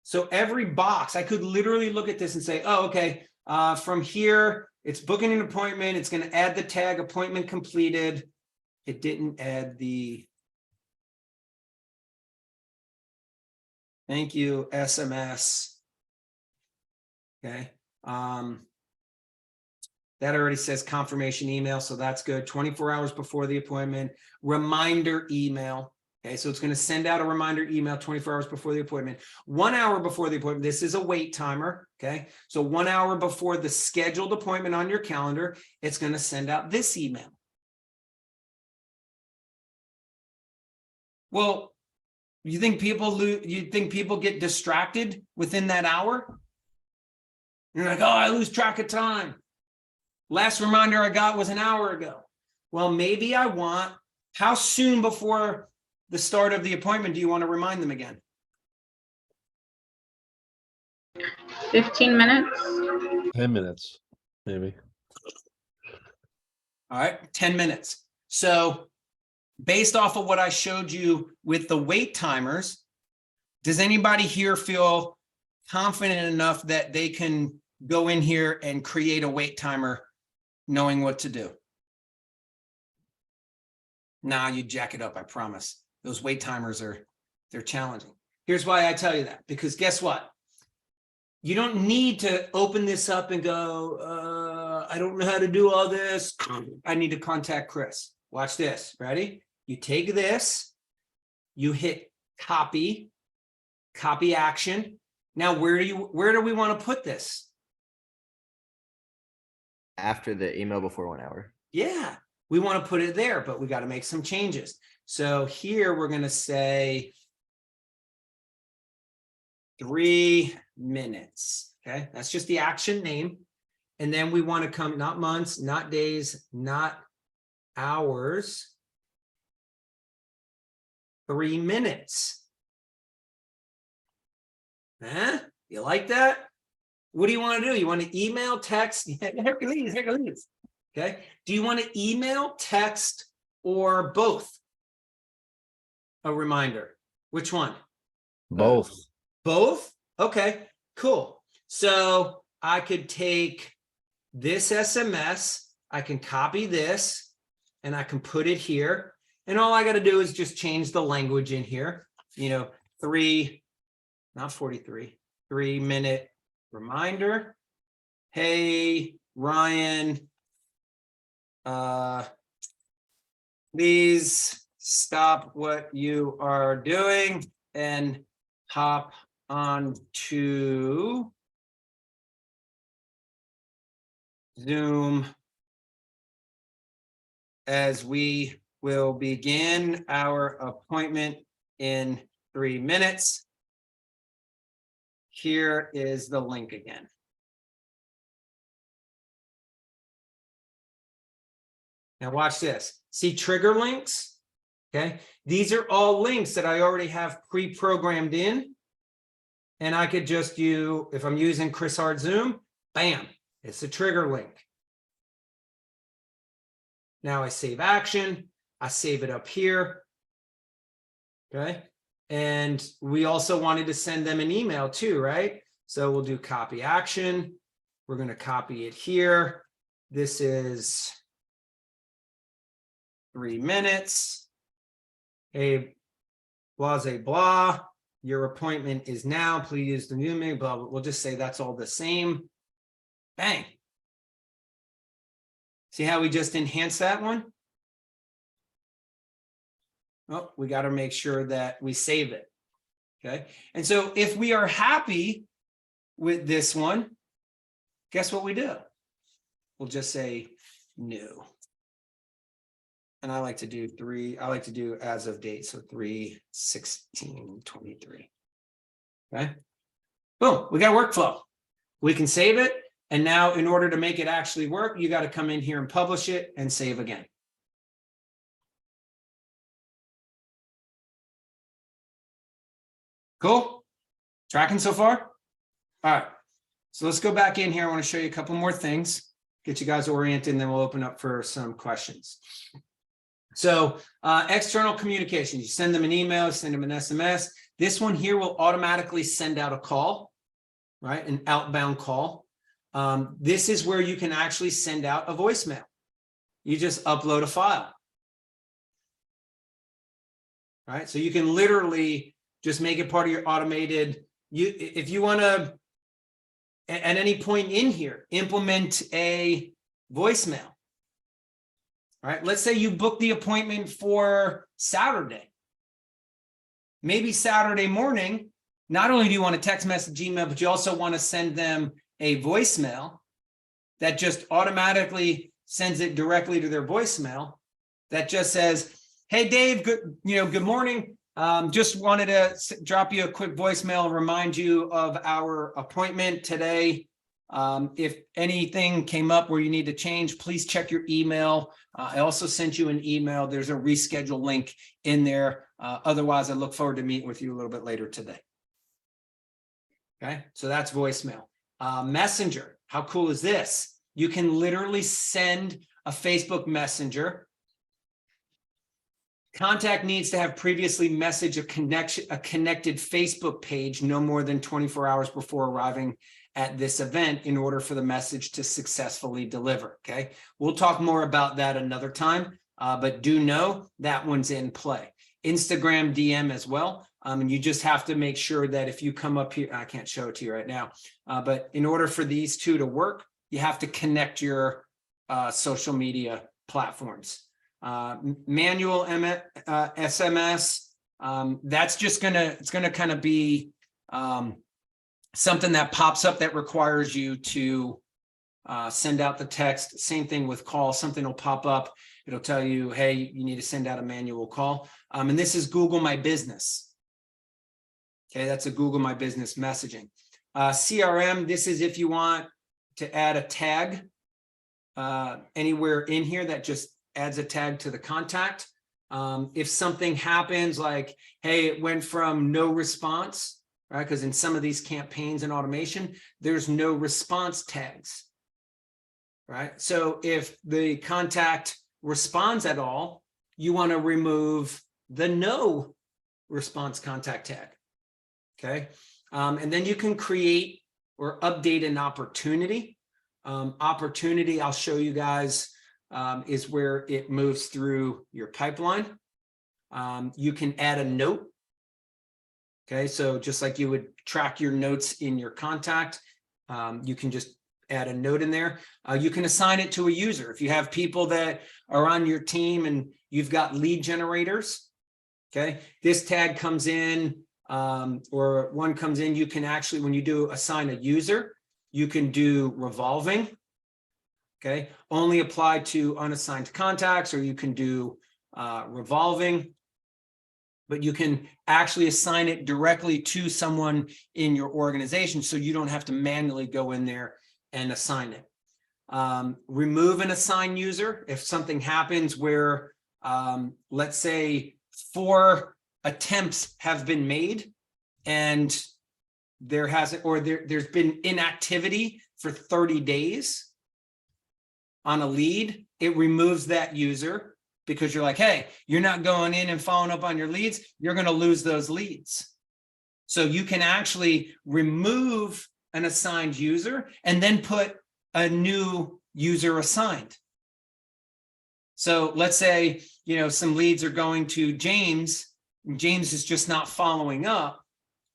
So every box, I could literally look at this and say, oh, okay, from here, it's booking an appointment. It's going to add the tag appointment completed. It didn't add the thank you, SMS. Okay. That already says confirmation email, so that's good. 24 hours before the appointment, reminder email. Okay, so it's going to send out a reminder email 24 hours before the appointment. 1 hour before the appointment, this is a wait timer. Okay, so 1 hour before the scheduled appointment on your calendar, it's going to send out this email. Well, you think people get distracted within that hour? You're like, oh, I lose track of time. Last reminder I got was an hour ago. Well, maybe I want, how soon before the start of the appointment do you want to remind them again? 15 minutes. 10 minutes, maybe. All right, 10 minutes. So based off of what I showed you with the wait timers, does anybody here feel confident enough that they can go in here and create a wait timer knowing what to do? Nah, you jack it up, I promise. Those wait timers they're challenging. Here's why I tell you that, because guess what? You don't need to open this up and go, I don't know how to do all this. I need to contact Chris. Watch this, ready? You take this, you hit copy action. Now, where do we want to put this? After the email before 1 hour. Yeah, we want to put it there, but we got to make some changes. So here we're going to say 3 minutes. Okay, that's just the action name. And then we want to come, not months, not days, not hours. 3 minutes. Huh? You like that? What do you want to do? You want to email, text? Hercules. Okay. Do you want to email, text, or both? A reminder. Which one? Both. Both? Okay, cool. So I could take this SMS, I can copy this, and I can put it here. And all I got to do is just change the language in here. 3-minute reminder. Hey, Ryan, please stop what you are doing and hop on to Zoom as we will begin our appointment in 3 minutes. Here is the link again. Now watch this. See trigger links? Okay. These are all links that I already have pre-programmed in. And I could just do, if I'm using Chris Hart Zoom, bam, it's a trigger link. Now I save action. I save it up here. Okay. And we also wanted to send them an email too, right? So we'll do copy action. We're going to copy it here. This is 3 minutes. Hey, blah, blah. Your appointment is now. Please use the new name. Blah, blah. We'll just say that's all the same. Bang. See how we just enhanced that one? Oh, we got to make sure that we save it. Okay. And so if we are happy with this one, guess what we do? We'll just say new. And I like to do as of date. So 3/16/23. Okay. Boom. We got a workflow. We can save it. And now in order to make it actually work, you got to come in here and publish it and save again. Cool. Tracking so far? All right. So let's go back in here. I want to show you a couple more things, get you guys oriented, and then we'll open up for some questions. So external communications, you send them an email, send them an SMS. This one here will automatically send out a call, right? An outbound call. This is where you can actually send out a voicemail. You just upload a file. Right? So you can literally just make it part of your automated, if you want to, at any point in here, implement a voicemail. Right? Let's say you book the appointment for Saturday. Maybe Saturday morning, not only do you want to text message, email, but you also want to send them a voicemail that just automatically sends it directly to their voicemail that just says, hey, Dave, good morning. Just wanted to drop you a quick voicemail and remind you of our appointment today. If anything came up where you need to change, please check your email. I also sent you an email. There's a reschedule link in there. Otherwise, I look forward to meeting with you a little bit later today. Okay, so that's voicemail. Messenger, how cool is this? You can literally send a Facebook Messenger. Contact needs to have previously messaged a connected Facebook page no more than 24 hours before arriving at this event in order for the message to successfully deliver. Okay, we'll talk more about that another time, but do know that one's in play. Instagram DM as well. And you just have to make sure that if you come up here, I can't show it to you right now, but in order for these two to work, you have to connect your social media platforms. Manual SMS, that's just it's gonna kind of be something that pops up that requires you to send out the text. Same thing with call, something will pop up. It'll tell you, hey, you need to send out a manual call. And this is Google My Business. Okay, that's a Google My Business messaging. CRM, this is if you want to add a tag anywhere in here that just adds a tag to the contact. If something happens like, hey, it went from no response, right? Because in some of these campaigns and automation, there's no response tags, right? So if the contact responds at all, you want to remove the no response contact tag, okay? And then you can create or update an opportunity. Opportunity, I'll show you guys, is where it moves through your pipeline. You can add a note. Okay, so just like you would track your notes in your contact, you can just add a note in there. You can assign it to a user. If you have people that are on your team and you've got lead generators, okay, this tag comes in, or one comes in, you can actually, when you do assign a user, you can do revolving, okay, only apply to unassigned contacts, or you can do revolving, but you can actually assign it directly to someone in your organization, so you don't have to manually go in there and assign it. Remove an assigned user if something happens where, let's say 4 attempts have been made and there hasn't, or there's been inactivity for 30 days on a lead, it removes that user, because you're like, hey, you're not going in and following up on your leads, you're going to lose those leads. So you can actually remove an assigned user and then put a new user assigned. So let's say, you know, some leads are going to James, and James is just not following up,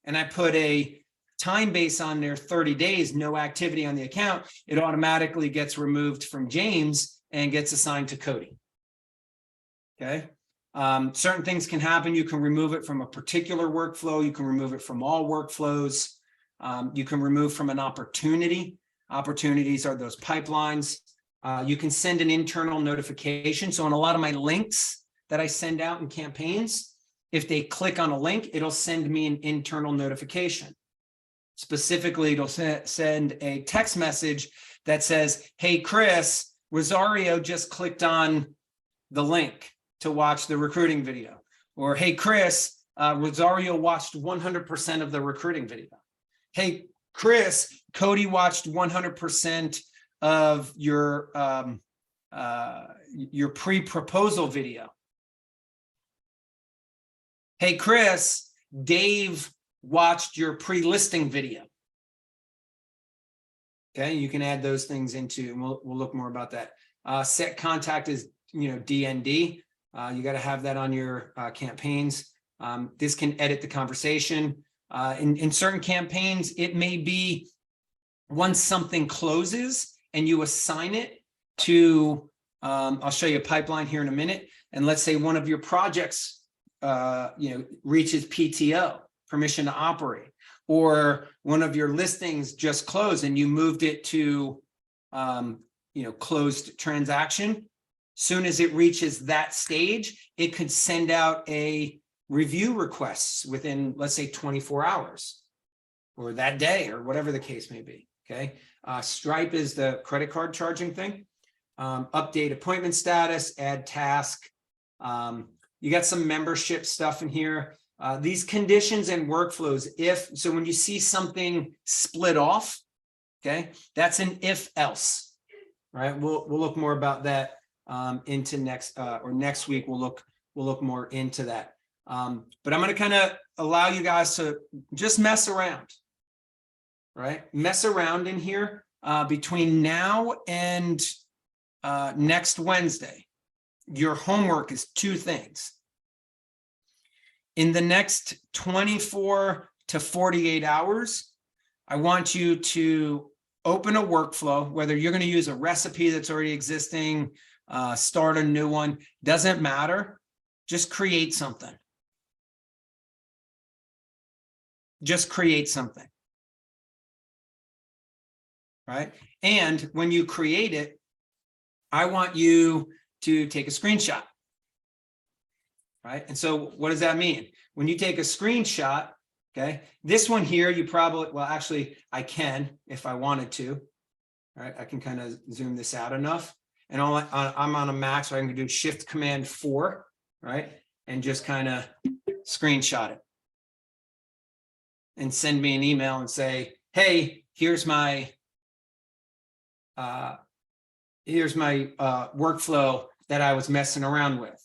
and I put a time base on there, 30 days, no activity on the account, it automatically gets removed from James and gets assigned to Cody. Okay. Certain things can happen. You can remove it from a particular workflow. You can remove it from all workflows. You can remove from an opportunity. Opportunities are those pipelines. You can send an internal notification. So on a lot of my links that I send out in campaigns, if they click on a link, it'll send me an internal notification. Specifically, it'll send a text message that says, hey, Chris, Rosario just clicked on the link to watch the recruiting video. Or, hey, Chris, Rosario watched 100% of the recruiting video. Hey, Chris, Cody watched 100% of your pre-proposal video. Hey, Chris, Dave watched your pre-listing video. Okay, you can add those things into, and we'll look more about that. Set contact is, you know, DND. You got to have that on your campaigns. This can edit the conversation. In certain campaigns, it may be once something closes and you assign it to, I'll show you a pipeline here in a minute. And let's say one of your projects, reaches PTO, permission to operate, or one of your listings just closed and you moved it to, closed transaction. Soon as it reaches that stage, it could send out a review requests within, let's say, 24 hours or that day or whatever the case may be. Okay. Stripe is the credit card charging thing. Update appointment status, add task. You got some membership stuff in here. These conditions and workflows, so when you see something split off, okay, that's an if else, right? We'll look more about that into next week. We'll look more into that. But I'm going to kind of allow you guys to just mess around, right? Mess around in here between now and next Wednesday. Your homework is 2 things. In the next 24 to 48 hours, I want you to open a workflow, whether you're going to use a recipe that's already existing, start a new one, doesn't matter. Just create something. Just create something. Right? And when you create it, I want you to take a screenshot. Right? And so what does that mean? When you take a screenshot, okay, this one here, you probably, well, actually I can, if I wanted to, all right, I can kind of zoom this out enough, and I'm on a Mac, so I can do Shift Command 4, right? And just kind of screenshot it. and send me an email and say, hey, here's my workflow that I was messing around with.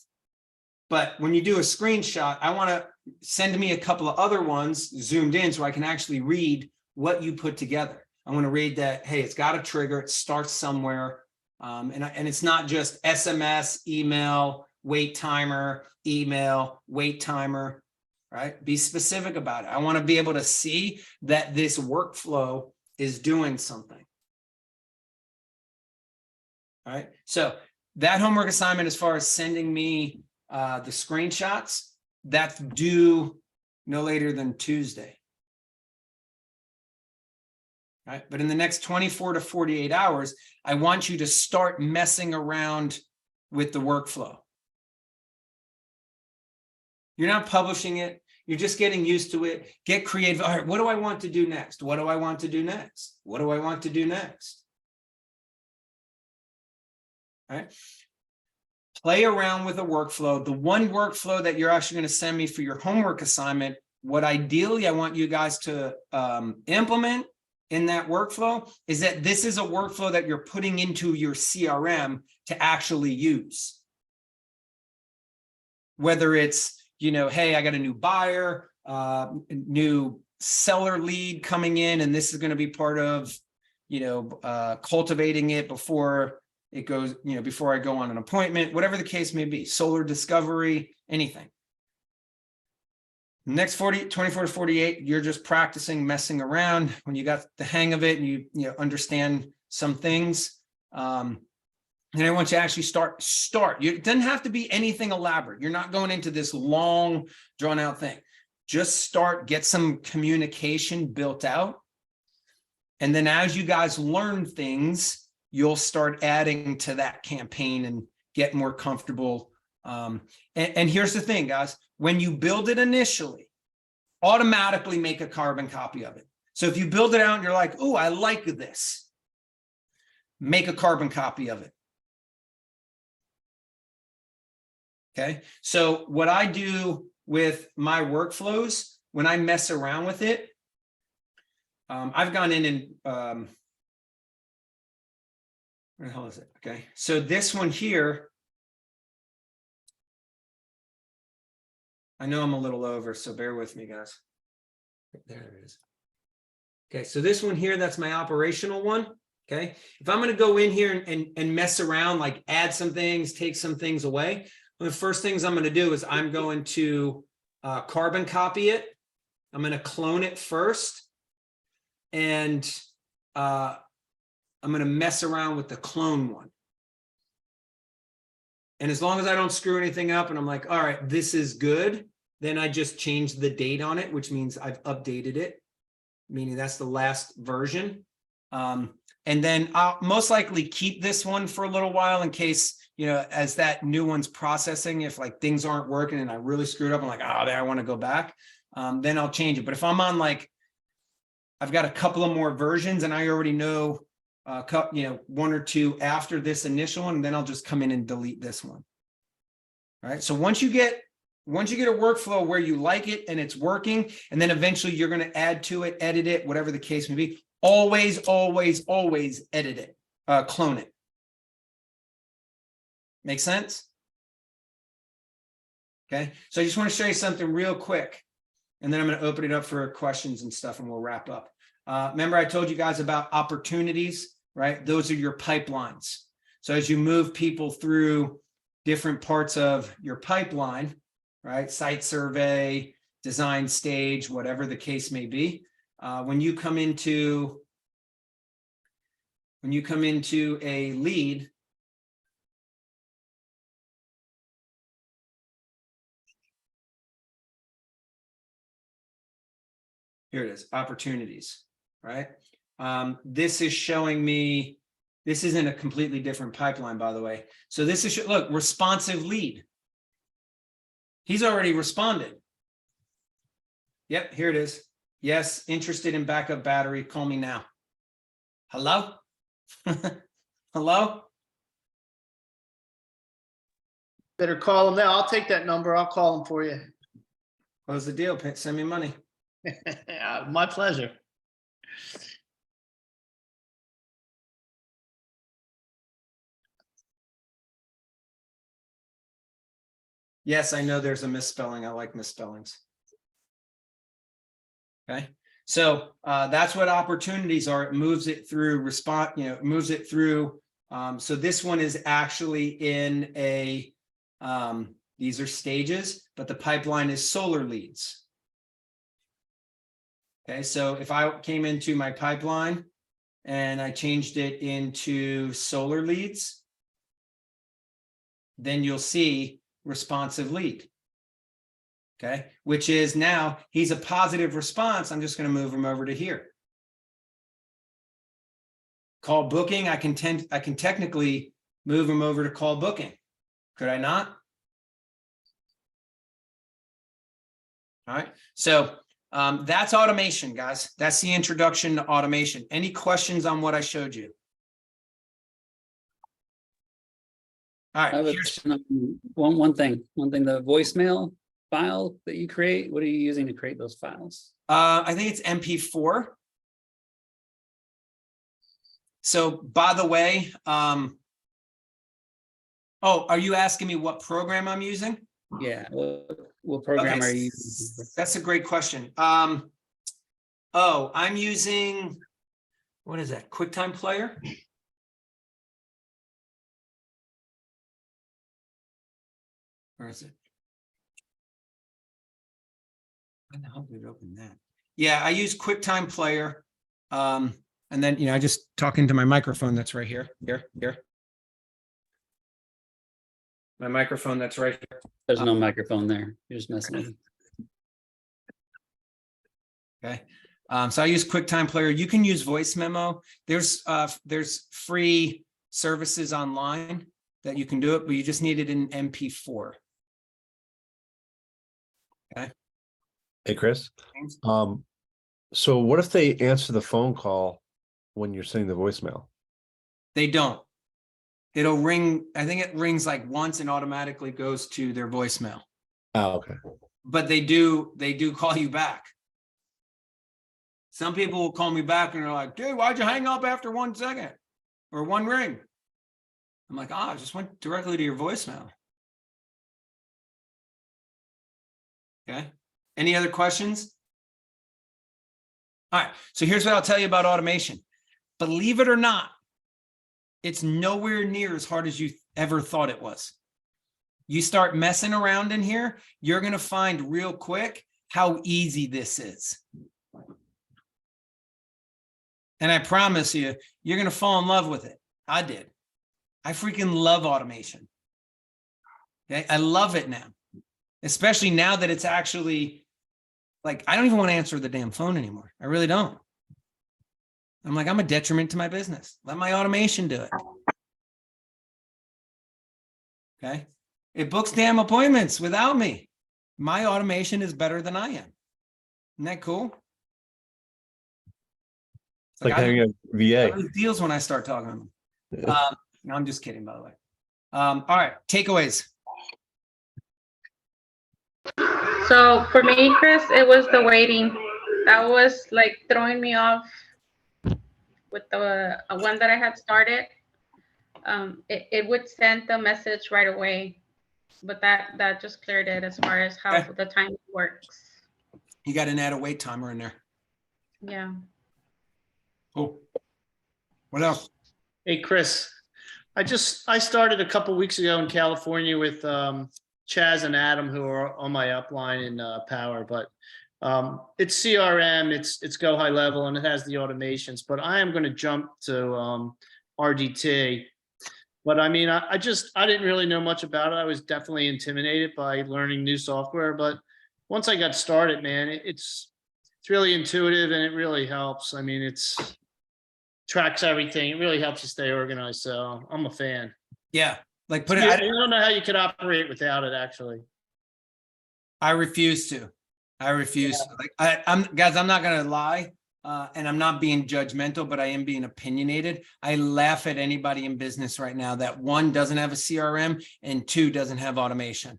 But when you do a screenshot, I want to send me a couple of other ones zoomed in so I can actually read what you put together. I want to read that, hey, it's got a trigger, it starts somewhere. And it's not just SMS, email, wait timer, email, wait timer, right? Be specific about it. I want to be able to see that this workflow is doing something. All right. So that homework assignment, as far as sending me the screenshots, that's due no later than Tuesday. Right. But in the next 24 to 48 hours, I want you to start messing around with the workflow. You're not publishing it. You're just getting used to it. Get creative. All right, what do I want to do next? What do I want to do next? What do I want to do next? All right. Play around with a workflow. The one workflow that you're actually going to send me for your homework assignment, what ideally I want you guys to implement in that workflow is that this is a workflow that you're putting into your CRM to actually use. Whether it's, you know, hey, I got a new buyer, new seller lead coming in, and this is going to be part of, you know, cultivating it before it goes, you know, before I go on an appointment, whatever the case may be, solar discovery, anything. Next 24 to 48, you're just practicing messing around. When you got the hang of it and you understand some things, and I want you to actually start. It doesn't have to be anything elaborate. You're not going into this long, drawn out thing. Just start, get some communication built out. And then as you guys learn things, you'll start adding to that campaign and get more comfortable. And here's the thing, guys. When you build it initially, automatically make a carbon copy of it. So if you build it out and you're like, oh, I like this, make a carbon copy of it. Okay. So what I do with my workflows, when I mess around with it, I've gone in and, where the hell is it? Okay. So this one here, I know I'm a little over, so bear with me, guys. There it is. Okay, so this one here, that's my operational one. Okay, if I'm going to go in here and mess around, like add some things, take some things away, one of the first things I'm going to do is I'm going to carbon copy it. I'm going to clone it first, and I'm going to mess around with the clone one. And as long as I don't screw anything up and I'm like, all right, this is good, then I just change the date on it, which means I've updated it, meaning that's the last version. And then I'll most likely keep this one for a little while in case, you know, as that new one's processing, if like things aren't working and I really screwed up, I'm like, oh, there, I want to go back. Then I'll change it. But if I'm on like, I've got a couple of more versions and I already know you know, one or two after this initial one, and then I'll just come in and delete this one. All right. So once you get a workflow where you like it and it's working, and then eventually you're going to add to it, edit it, whatever the case may be, always, always, always edit it, clone it. Make sense? Okay. So I just want to show you something real quick, and then I'm going to open it up for questions and stuff, and we'll wrap up. Remember, I told you guys about opportunities, right? Those are your pipelines. So as you move people through different parts of your pipeline, right? Site survey, design stage, whatever the case may be. When you come into a lead, here it is, opportunities, right? This is showing me, this isn't a completely different pipeline, by the way. So this is, look, responsive lead. He's already responded. Yep, here it is. Yes, interested in backup battery, call me now. Hello? Hello? Better call him now. I'll take that number. I'll call him for you. What's the deal? Send me money. My pleasure. Yes, I know there's a misspelling. I like misspellings. Okay, so that's what opportunities are. It moves it through response, it moves it through. So this one is actually in a, these are stages, but the pipeline is solar leads. Okay, so if I came into my pipeline and I changed it into solar leads, then you'll see responsive lead. Okay, which is now he's a positive response. I'm just going to move him over to here. Call booking. I can technically move him over to call booking. Could I not? All right. So that's automation, guys. That's the introduction to automation. Any questions on what I showed you? All I right. have a Here's, question on one thing, the voicemail file that you create. What are you using to create those files? I think it's MP4. So by the way, oh, are you asking me what program I'm using? Yeah. What program Okay, are you using? that's a great question. Oh, I'm using, what is that? QuickTime Player? Where is it? How the hell did it open that? Yeah, I use QuickTime Player. And then, I just talk into my microphone that's right here. My microphone that's right here. There's no microphone there. You're just messing with it. Okay. So I use QuickTime Player. You can use voice memo. There's free services online that you can do it, but you just need it in MP4. Okay. Hey, Chris. So what if they answer the phone call when you're sending the voicemail? They don't. It'll ring. I think it rings like once and automatically goes to their voicemail. Oh, okay. But they do call you back. Some people will call me back and they're like, dude, why'd you hang up after 1 second or one ring? I'm like, I just went directly to your voicemail. Okay. Any other questions? All right. So here's what I'll tell you about automation. Believe it or not, it's nowhere near as hard as you ever thought it was. You start messing around in here, you're going to find real quick how easy this is. And I promise you, you're going to fall in love with it. I did. I freaking love automation. Okay. I love it now, especially now that it's actually like, I don't even want to answer the damn phone anymore. I really don't. I'm like, I'm a detriment to my business. Let my automation do it. Okay. It books damn appointments without me. My automation is better than I am. Isn't that cool? It's like I having a VA. lose deals when I start talking to them. No, I'm just kidding, by the way. All right, takeaways. So for me, Chris, it was the waiting. That was like throwing me off with the one that I had started. It would send the message right away, but that just cleared it as far as how the time works. You got an add a wait timer in there. Yeah. Cool. What else? Hey, Chris, I started a couple weeks ago in California with Chaz and Adam, who are on my upline in Powur, but it's CRM, it's Go HighLevel, and it has the automations, but I am going to jump to RDT. But I mean, I didn't really know much about it. I was definitely intimidated by learning new software, but once I got started, man, it's really intuitive and it really helps. I mean, it's tracks everything. It really helps you stay organized. So I'm a fan. Yeah, like put it. I don't know how you could operate without it. Actually, I refuse to. I refuse. Like I'm guys. I'm not gonna lie, and I'm not being judgmental, but I am being opinionated. I laugh at anybody in business right now that one doesn't have a CRM and two doesn't have automation.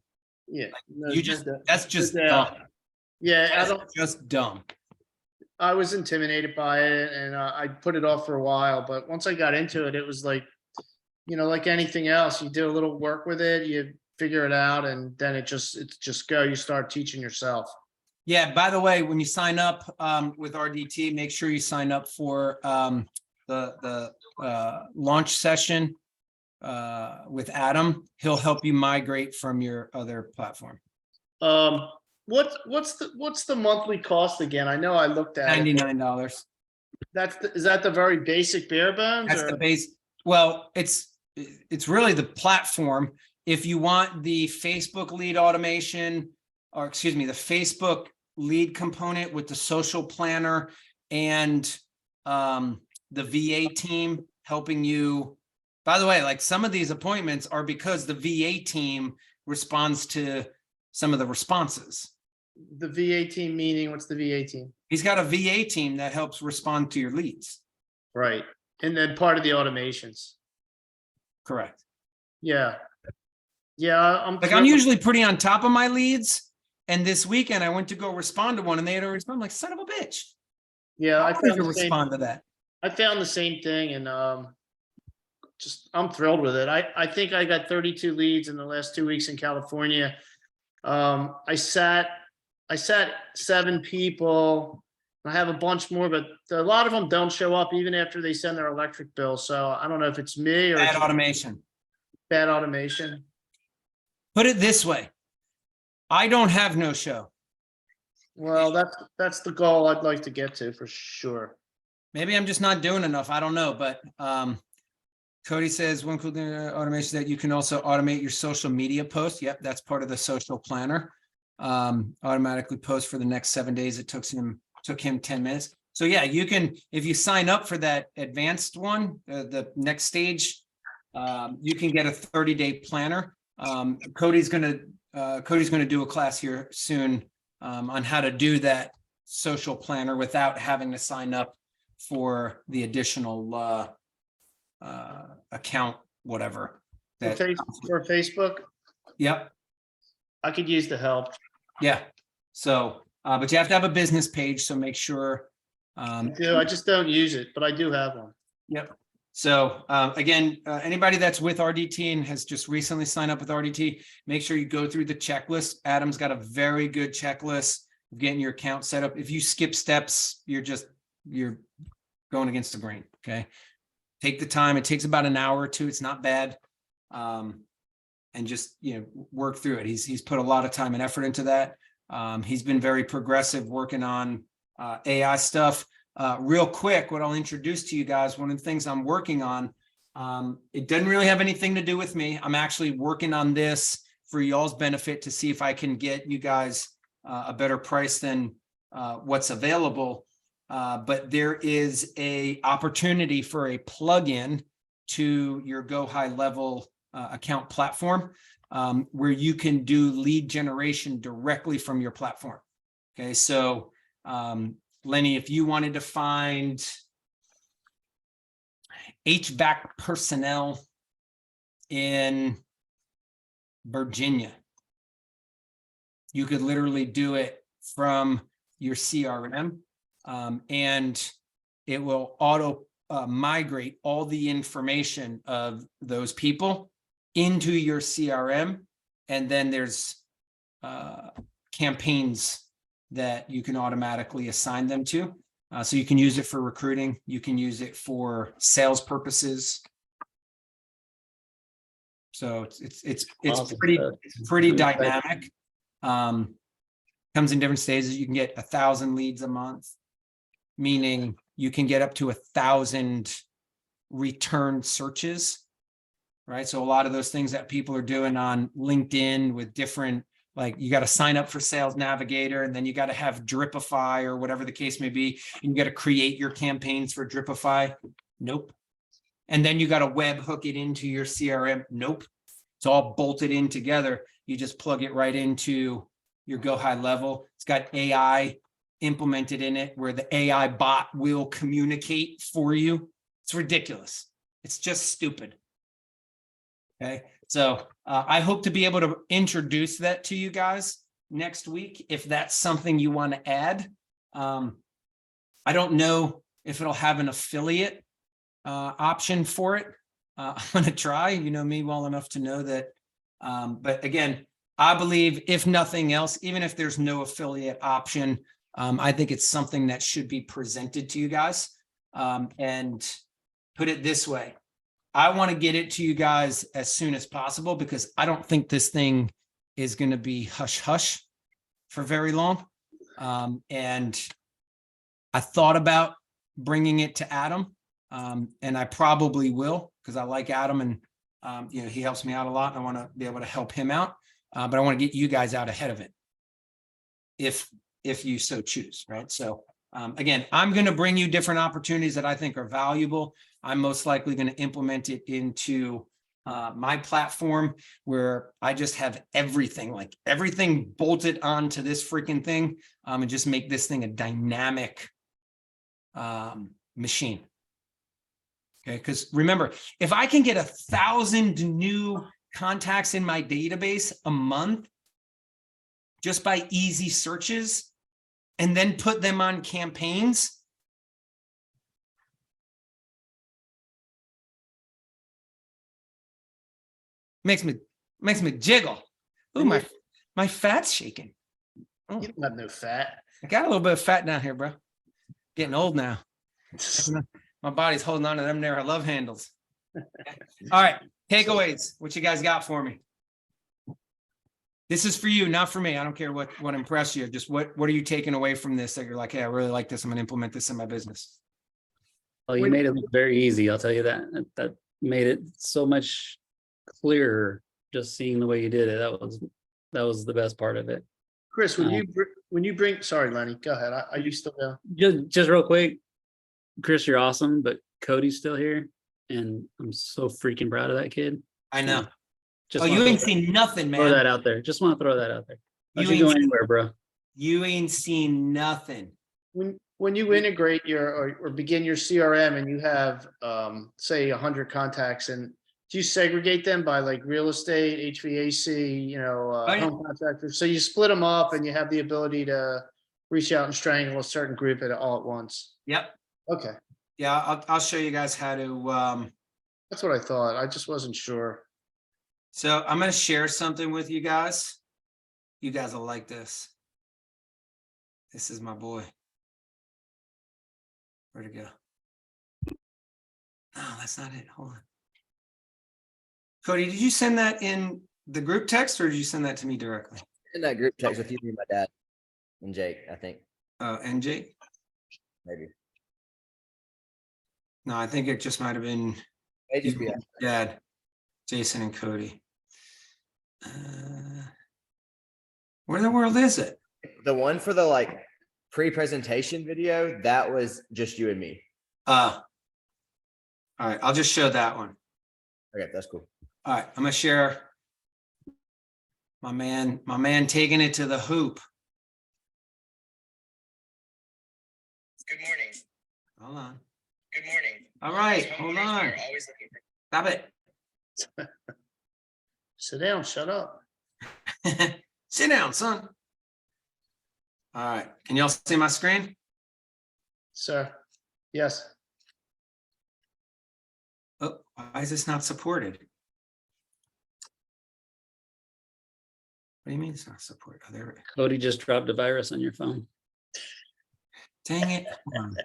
yeah. You just that's just dumb. Yeah, I That's don't, just dumb. I was intimidated by it and I put it off for a while, but once I got into it, it was like, like anything else, you do a little work with it, you figure it out, and then it's just go, you start teaching yourself. Yeah, by the way, when you sign up with RDT, make sure you sign up for the launch session with Adam. He'll help you migrate from your other platform. What's the monthly cost again? I know I looked at it. $99. Is that the very basic bare bones? That's or- the base. Well, it's really the platform. If you want the Facebook lead automation, or excuse me, the Facebook lead component with the social planner and the VA team helping you. By the way, like some of these appointments are because the VA team responds to some of the responses. The VA team meaning, what's the VA team? He's got a VA team that helps respond to your leads. Right. And then part of the automations. Correct. Yeah. Yeah, I'm usually pretty on top of my leads. And this weekend I went to go respond to one and they had already responded. I'm like, son of a bitch. Yeah, I wanted to respond to that. I found the same thing and I'm thrilled with it. I think I got 32 leads in the last 2 weeks in California. I sat 7 people. I have a bunch more, but a lot of them don't show up even after they send their electric bill. So I don't know if it's me or Bad it's automation. bad automation. Put it this way. I don't have no show. Well, that's the goal I'd like to get to for sure. Maybe I'm just not doing enough. I don't know, but Cody says one cool thing automation that you can also automate your social media posts. Yep, that's part of the social planner. Automatically post for the next 7 days. It took him 10 minutes. So yeah, you can, if you sign up for that advanced one, the next stage, you can get a 30-day planner. Cody's gonna do a class here soon on how to do that social planner without having to sign up for the additional account, whatever. For Facebook, Yep. I could use the help. Yeah. So, but you have to have a business page. So make sure. I do. I just don't use it, but I do have one. Yep. So again, anybody that's with RDT and has just recently signed up with RDT, make sure you go through the checklist. Adam's got a very good checklist of getting your account set up. If you skip steps, you're going against the grain. Okay. Take the time. It takes about an hour or two. It's not bad. And just, work through it. He's put a lot of time and effort into that. He's been very progressive working on AI stuff. Real quick, what I'll introduce to you guys, one of the things I'm working on, it doesn't really have anything to do with me. I'm actually working on this for y'all's benefit to see if I can get you guys a better price than what's available. But there is a opportunity for a plugin to your Go HighLevel account platform where you can do lead generation directly from your platform. Okay, so Lenny, if you wanted to find HVAC personnel in Virginia, you could literally do it from your CRM and it will auto migrate all the information of those people into your CRM. And then there's campaigns that you can automatically assign them to. So you can use it for recruiting. You can use it for sales purposes. So it's Awesome. pretty dynamic. Comes in different stages. You can get 1,000 leads a month, meaning you can get up to 1,000 return searches, right? So a lot of those things that people are doing on LinkedIn with different, like you got to sign up for Sales Navigator and then you got to have Dripify or whatever the case may be. And you got to create your campaigns for Dripify. Nope. And then you got to web hook it into your CRM. Nope. It's all bolted in together. You just plug it right into your Go HighLevel. It's got AI implemented in it where the AI bot will communicate for you. It's ridiculous. It's just stupid. Okay. So I hope to be able to introduce that to you guys next week if that's something you want to add. I don't know if it'll have an affiliate option for it. I'm going to try, you know me well enough to know that. But again, I believe if nothing else, even if there's no affiliate option, I think it's something that should be presented to you guys. And put it this way, I want to get it to you guys as soon as possible because I don't think this thing is going to be hush hush for very long. And I thought about bringing it to Adam, and I probably will because I like Adam and you know, he helps me out a lot and I want to be able to help him out. But I want to get you guys out ahead of it if you so choose, right? So again, I'm going to bring you different opportunities that I think are valuable. I'm most likely going to implement it into my platform where I just have everything, like everything bolted onto this freaking thing, and just make this thing a dynamic machine. Okay, because remember, if I can get 1,000 new contacts in my database a month just by easy searches and then put them on campaigns, makes me jiggle. Ooh, my fat's shaking. Oh, You don't have no fat. I got a little bit of fat down here, bro. Getting old now. My body's holding on to them there love handles. All right, takeaways. What you guys got for me? This is for you, not for me. I don't care what impressed you. Just what are you taking away from this that you're like, hey, I really like this. I'm gonna implement this in my business. Oh, you made it look very easy. I'll tell you that. That made it so much clearer just seeing the way you did it. That was the best part of it. Chris, when you bring, sorry, Lenny, go ahead. Are you still there? Just real quick, Chris, you're awesome, but Cody's still here, and I'm so freaking proud of that kid. I know. Just Oh, wanna you ain't throw seen nothing, that, throw that man. out there. Just want to throw that out there. Don't You you go ain't- anywhere, bro. You ain't seen nothing. When you integrate your or begin your CRM and you have say 100 contacts, and do you segregate them by like real estate, HVAC, you know, yeah. home contractors? So you split them up and you have the ability to reach out and strangle a certain group all at once. Yep. Okay, Yeah, I'll show you guys how to. that's what I thought. I just wasn't sure. So I'm gonna share something with you guys. You guys will like this. This is my boy. Where'd it go? No, that's not it. Hold on. Cody, did you send that in the group text or did you send that to me directly? In that group text with you, and my dad, and Jake, I think And Jake? maybe. No, I think it just might have been May just be. Dad, Jason and Cody. Where in the world is it? The one for the like pre-presentation video, that was just you and me. All right, I'll just show that one. Okay, that's cool. All right, I'm gonna share my man taking it to the hoop. Good morning. Hold on. Good morning. All right, As hold homeowners, on. we are always looking for- Stop it. Sit down, shut up. Sit down, son. All right, can y'all see my screen? Sir, yes. Oh, why is this not supported? What do you mean it's not supported? Oh, there. Cody just dropped a virus on your phone. Dang it. Hold on.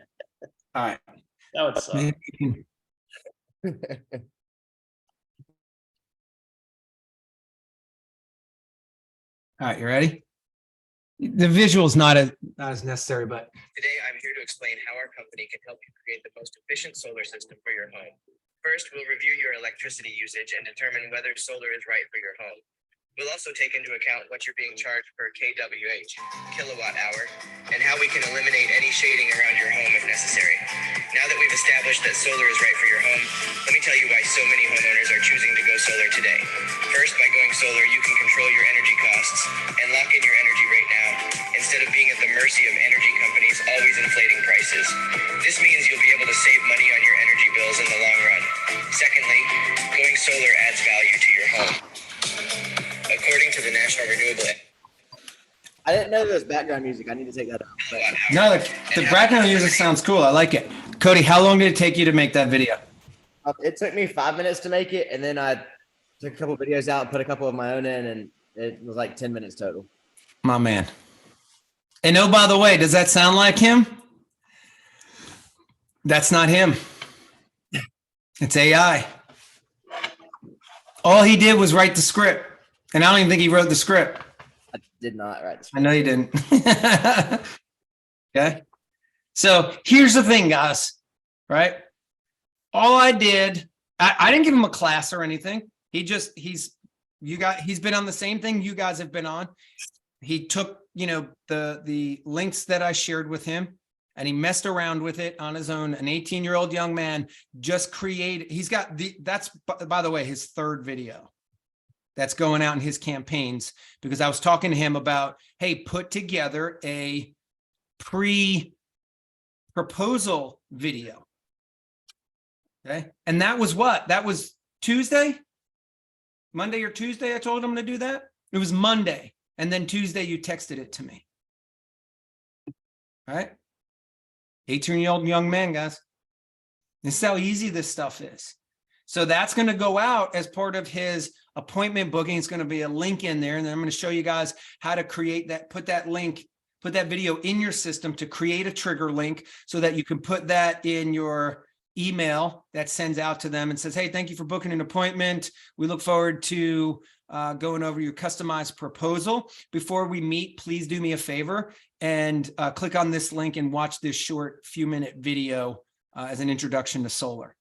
All right. That would suck. Maybe you can- All right, you ready? The visual's not as necessary, but Today, I'm here to explain how our company can help you create the most efficient solar system for your home. First, we'll review your electricity usage and determine whether solar is right for your home. We'll also take into account what you're being charged per kWh, kilowatt hour, and how we can eliminate any shading around your home if necessary. Now that we've established that solar is right for your home, let me tell you why so many homeowners are choosing to go solar today. First, by going solar, you can control your energy costs and lock in your energy rate now, instead of being at the mercy of energy companies always inflating prices. This means you'll be able to save money on your energy bills in the long run. Secondly, going solar adds value to your home. According to the National Renewable I didn't know there was background music. I need to take that out. But No, the background music sounds cool. I like it. Cody, how long did it take you to make that video? it took me 5 minutes to make it, and then I took a couple of videos out and put a couple of my own in, and it was like 10 minutes total. My man. And oh, by the way, does that sound like him? That's not him. It's AI. All he did was write the script. And I don't even think he wrote the script. I did not write this. I know you didn't. Okay. So here's the thing, guys, right? All I did, I didn't give him a class or anything. He's been on the same thing you guys have been on. He took, the links that I shared with him and he messed around with it on his own. An 18-year-old young man just created, that's, by the way, his third video that's going out in his campaigns, because I was talking to him about, hey, put together a pre-proposal video. Okay. And that was what? That was Tuesday? Monday or Tuesday, I told him to do that. It was Monday. And then Tuesday, you texted it to me. All right. 18-year-old young man, guys. This is how easy this stuff is. So that's going to go out as part of his appointment booking. It's going to be a link in there. And then I'm going to show you guys how to create that, put that video in your system to create a trigger link so that you can put that in your email that sends out to them and says, hey, thank you for booking an appointment. We look forward to going over your customized proposal. Before we meet, please do me a favor and click on this link and watch this short few-minute video as an introduction to solar.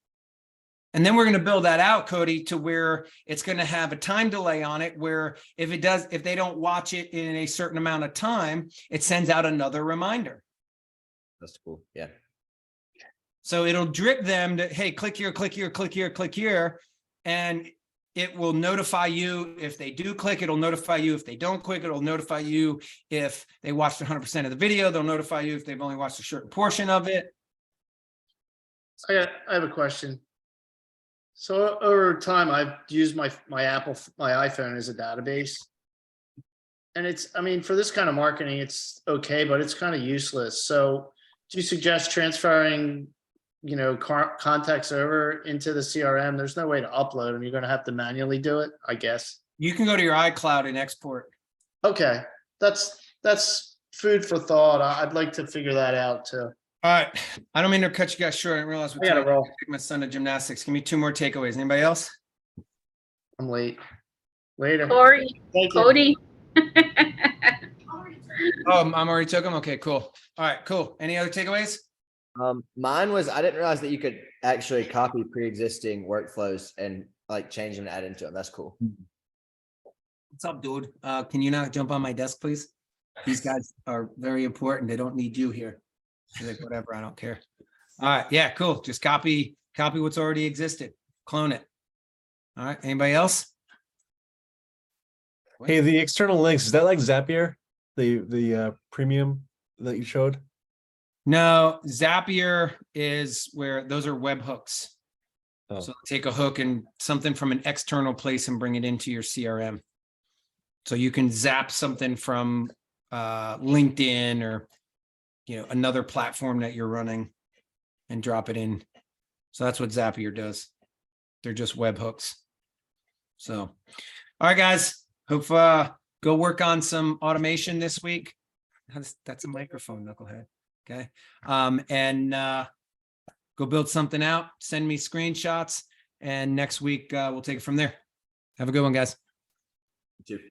And then we're going to build that out, Cody, to where it's going to have a time delay on it, where if they don't watch it in a certain amount of time, it sends out another reminder. That's cool. Yeah. So it'll drip them to, hey, click here, click here, click here, click here. And it will notify you if they do click. It'll notify you if they don't click. It'll notify you if they watched 100% of the video. They'll notify you if they've only watched a certain portion of it. I have a question. So over time, I've used my iPhone as a database. And for this kind of marketing, it's okay, but it's kind of useless. So do you suggest transferring, contacts over into the CRM? There's no way to upload them. You're going to have to manually do it, I guess. You can go to your iCloud and export. Okay. That's food for thought. I'd like to figure that out too. All right. I don't mean to cut you guys short. I didn't realize I gotta roll. take my son to gymnastics. Give me 2 more takeaways. Anybody else? I'm late. Later. Corey, Thank you. Cody. Oh, I'm already took them. Okay, cool. All right, cool. Any other takeaways? Mine was, I didn't realize that you could actually copy pre-existing workflows and like change them and add into them. That's cool. What's up, dude? Can you not jump on my desk, please? These guys are very important. They don't need you here. Like, whatever, I don't care. All right, yeah, cool. Just copy what's already existed. Clone it. All right, anybody else? Hey, the external links, is that like Zapier? The premium that you showed? No, Zapier is where those are webhooks. Oh. So take a hook and something from an external place and bring it into your CRM. So you can zap something from LinkedIn or another platform that you're running and drop it in. So that's what Zapier does. They're just webhooks. So, all right, guys, hope go work on some automation this week. That's a microphone, knucklehead. Okay. And go build something out, send me screenshots, and next week we'll take it from there. Have a good one, guys. You too.